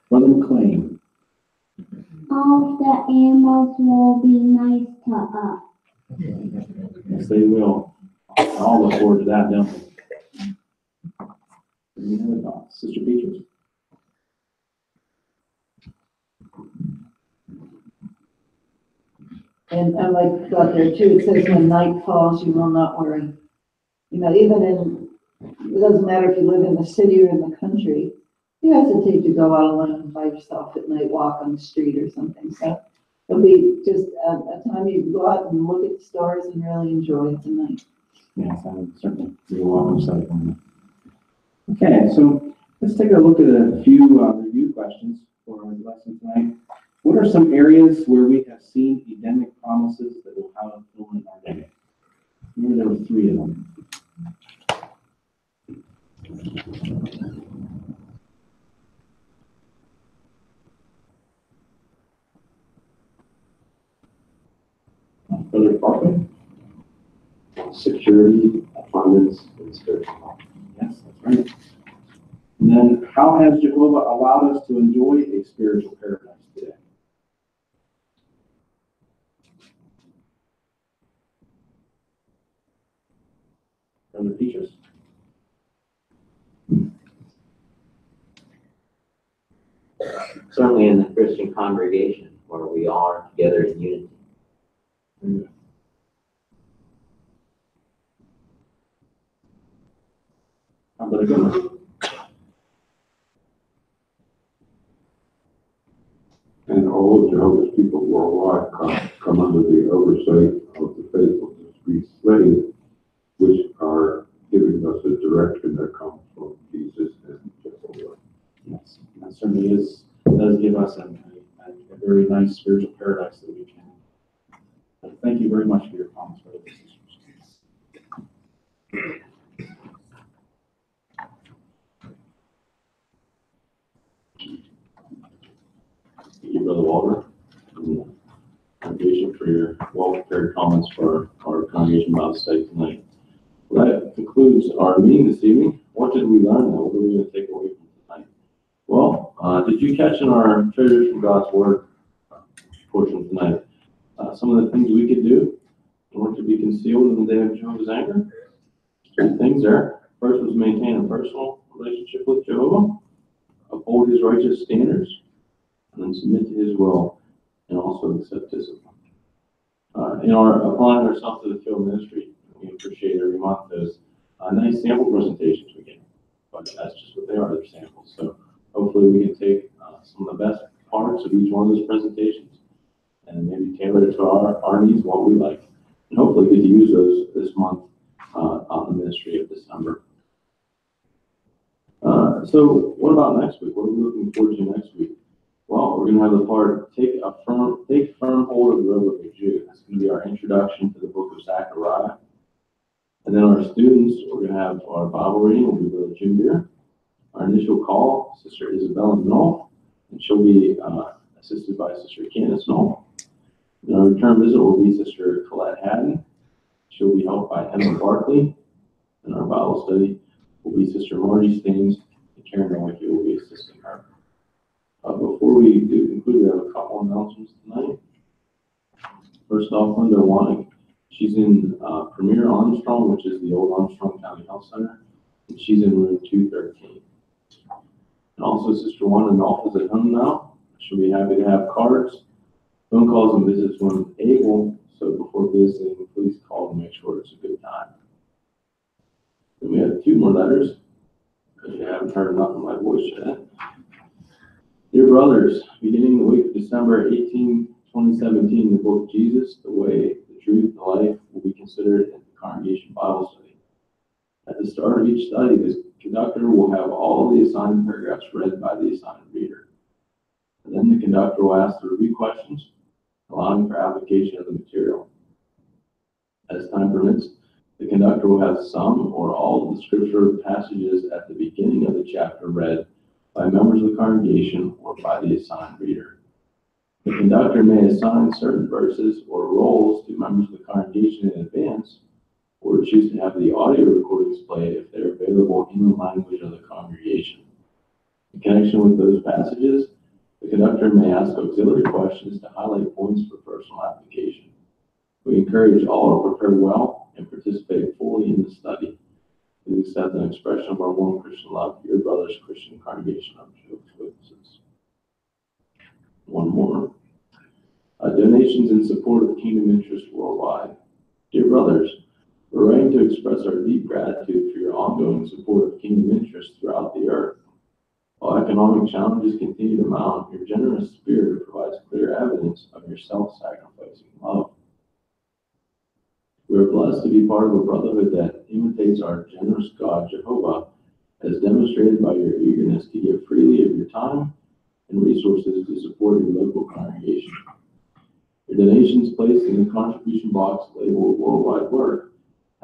E: Brother McLean.
A: All the animals will be nice to us.
E: Yes, they will. I'll look forward to that, don't we? Any other thoughts? Sister Beatrice?
F: And I like got there too, it says when night falls, you will not worry. You know, it doesn't matter if you live in the city or in the country, you hesitate to go out alone by yourself at night, walk on the street or something. So it'll be just a time you go out and look at the stars and really enjoy it tonight.
E: Yes, I would certainly be a welcome sight on that. Okay, so let's take a look at a few review questions for our lesson tonight. What are some areas where we have seen Edenic promises that will have fulfillment in our day? Maybe there were 3 of them. Brother Parker?
Q: security, abundance, and spiritual health.
E: Yes, that's right. And then, how has Jehovah allowed us to enjoy a spiritual paradise today? Brother Petrus?
I: Certainly in the Christian congregation where we all are together in unity.
E: How about a good one?
J: And all of Jehovah's people worldwide come under the oversight of the faithful discreet slaves, which are giving us a direction that comes from Jesus and Jehovah.
E: Yes, that certainly does give us a very nice spiritual paradise that we can. But thank you very much for your comments, brothers and sisters.
B: Thank you, Brother Walter, and the congregation for your well-prepared comments for our congregation Bible study tonight. Well, that concludes our meeting this evening. What did we learn? What are we going to take away from tonight? Well, did you catch in our Treasures from God's Word portion tonight some of the things we could do in order to be concealed in the day of Jehovah's anger? Two things there. First was maintain a personal relationship with Jehovah, uphold his righteous standards, and then submit to his will, and also accept discipline. In our applying ourselves to the field ministry, we appreciate every month those nice sample presentations we get. But that's just what they are, they're samples. So hopefully we can take some of the best parts of each one of those presentations and maybe tailor it to our needs, what we like. And hopefully get to use those this month on the ministry of December. So what about next week? What are we looking forward to next week? Well, we're going to have the part, take firm hold of the robe of Jude. That's going to be our introduction to the book of Zechariah. And then our students, we're going to have our Bible reading, will be Brother Jim Beer. Our initial call, Sister Isabella Knoll, and she'll be assisted by Sister Candace Knoll. And our return visit will be Sister Colette Haddon. She'll be helped by Emma Barkley. And our Bible study will be Sister Margie Staines, and Karen Nowicki will be assisting her. Before we do conclude, we have a couple announcements tonight. First off, Linda Wannick, she's in Premier Armstrong, which is the old Armstrong County Health Center, and she's in room 213. And also, Sister Wanda Nolf is at home now. She'll be happy to have cards, phone calls, and visits when able. So before visiting, please call to make sure it's a good time. Then we have two more letters, because you haven't heard enough of my voice yet. Dear brothers, beginning the week of December 18, 2017, the book Jesus, the Way, the Truth, the Life will be considered in the Congregation Bible Study. At the start of each study, the conductor will have all the assigned paragraphs read by the assigned reader. And then the conductor will ask the review questions, allowing for application of the material. As time permits, the conductor will have some or all of the scripture passages at the beginning of the chapter read by members of the congregation or by the assigned reader. The conductor may assign certain verses or roles to members of the congregation in advance, or choose to have the audio recordings played if they're available in the language of the congregation. In connection with those passages, the conductor may ask auxiliary questions to highlight points for personal application. We encourage all to prepare well and participate fully in the study. Please accept an expression of our warm Christian love to your brother's Christian congregation of Jehovah's Witnesses. One more. Donations in support of Kingdom Interest Worldwide. Dear brothers, we're writing to express our deep gratitude for your ongoing support of Kingdom Interest throughout the earth. While economic challenges continue to mount, your generous spirit provides clear evidence of your self-sacrificing love. We are blessed to be part of a brotherhood that imitates our generous God, Jehovah, as demonstrated by your eagerness to give freely of your time and resources to support your local congregation. Your donations placed in the contribution box labeled Worldwide Work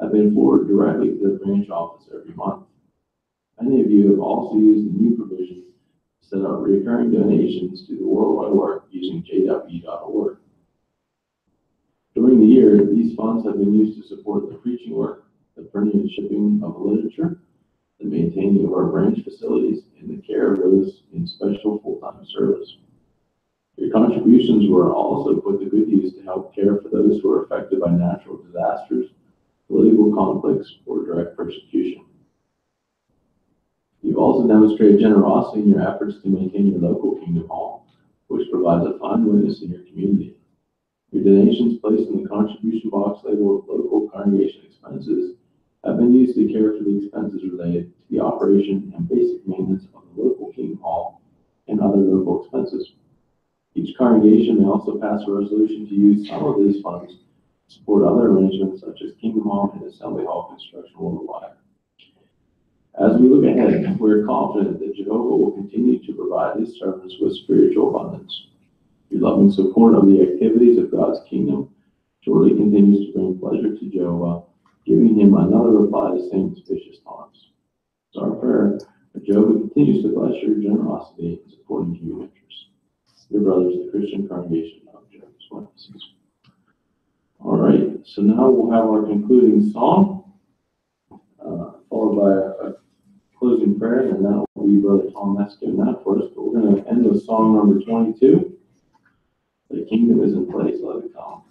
B: have been forwarded directly to the branch office every month. Many of you have also used the new provision to set up recurring donations to the Worldwide Work using jw.org. During During the year, these funds have been used to support the preaching work, the printing and shipping of literature, the maintaining of our branch facilities, and the care of those in special full-time service. Your contributions were also put to good use to help care for those who are affected by natural disasters, political conflicts, or direct persecution. You've also demonstrated generosity in your efforts to maintain your local Kingdom Hall, which provides a fine witness in your community. Your donations placed in the contribution box labeled local congregation expenses have been used to care for the expenses related to the operation and basic maintenance of the local Kingdom Hall and other local expenses. Each congregation may also pass a resolution to use some of these funds to support other arrangements such as Kingdom Hall and Assembly Hall construction worldwide. As we look ahead, we're confident that Jehovah will continue to provide his servants with spiritual abundance. Your loving support of the activities of God's kingdom surely continues to bring pleasure to Jehovah, giving him another reply to St. Suspicious Taunts. It's our prayer that Jehovah continues to bless your generosity in supporting human interests. Your brothers, the Christian congregation of Jehovah's Witnesses. All right, so now we'll have our concluding song, followed by a closing prayer, and that will be Brother Tom that's doing that for us. But we're going to end with song number 22. The kingdom is in place, let it come.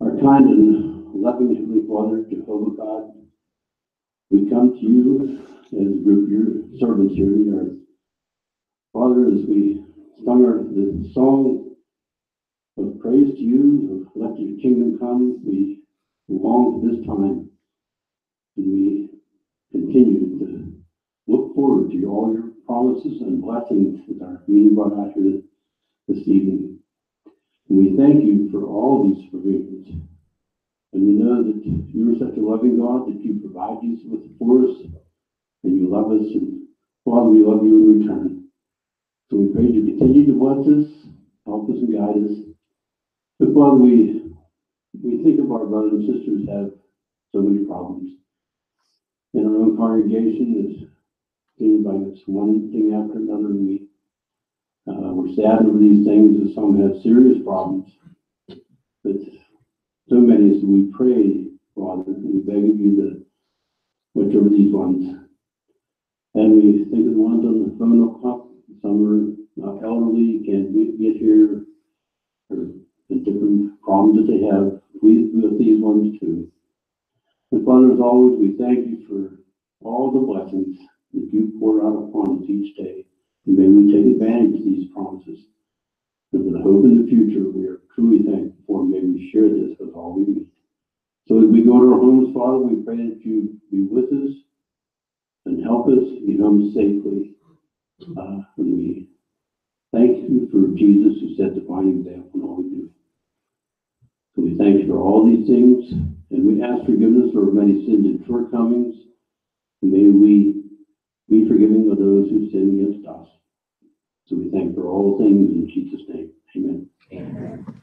L: Our kind and loving Heavenly Father, Jehovah God, we come to you as a group of your servants here in the earth. Father, as we sung the song of praise to you, of let your kingdom come, we long for this time, and we continue to look forward to all your promises and blessings that are being brought out here this evening. And we thank you for all these provisions. And we know that you are such a loving God that you provide these for us, and you love us, and Father, we love you in return. So we pray you continue to bless us, help us and guide us. But Father, we think of our brothers and sisters who have so many problems. in our own congregation, it seems like it's one thing after another, and we're saddened over these things, and some have serious problems. But so many, so we pray, Father, we beg of you to watch over these ones. And we think of the ones on the phone call. Some are elderly, can't get here, or the different problems that they have. We with these ones too. And Father, as always, we thank you for all the blessings that you pour out upon us each day. And may we take advantage of these promises. And for the hope in the future, we are truly thankful for. May we share this with all we meet. So as we go to our homes, Father, we pray that you be with us and help us get home safely. And we thank you for Jesus, who set the fine example in all we do. So we thank you for all these things, and we ask forgiveness for many sins and shortcomings. And may we be forgiving of those who sin against us. So we thank you for all things in Jesus' name. Amen. Amen.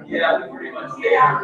A: Yeah, pretty much. Yeah.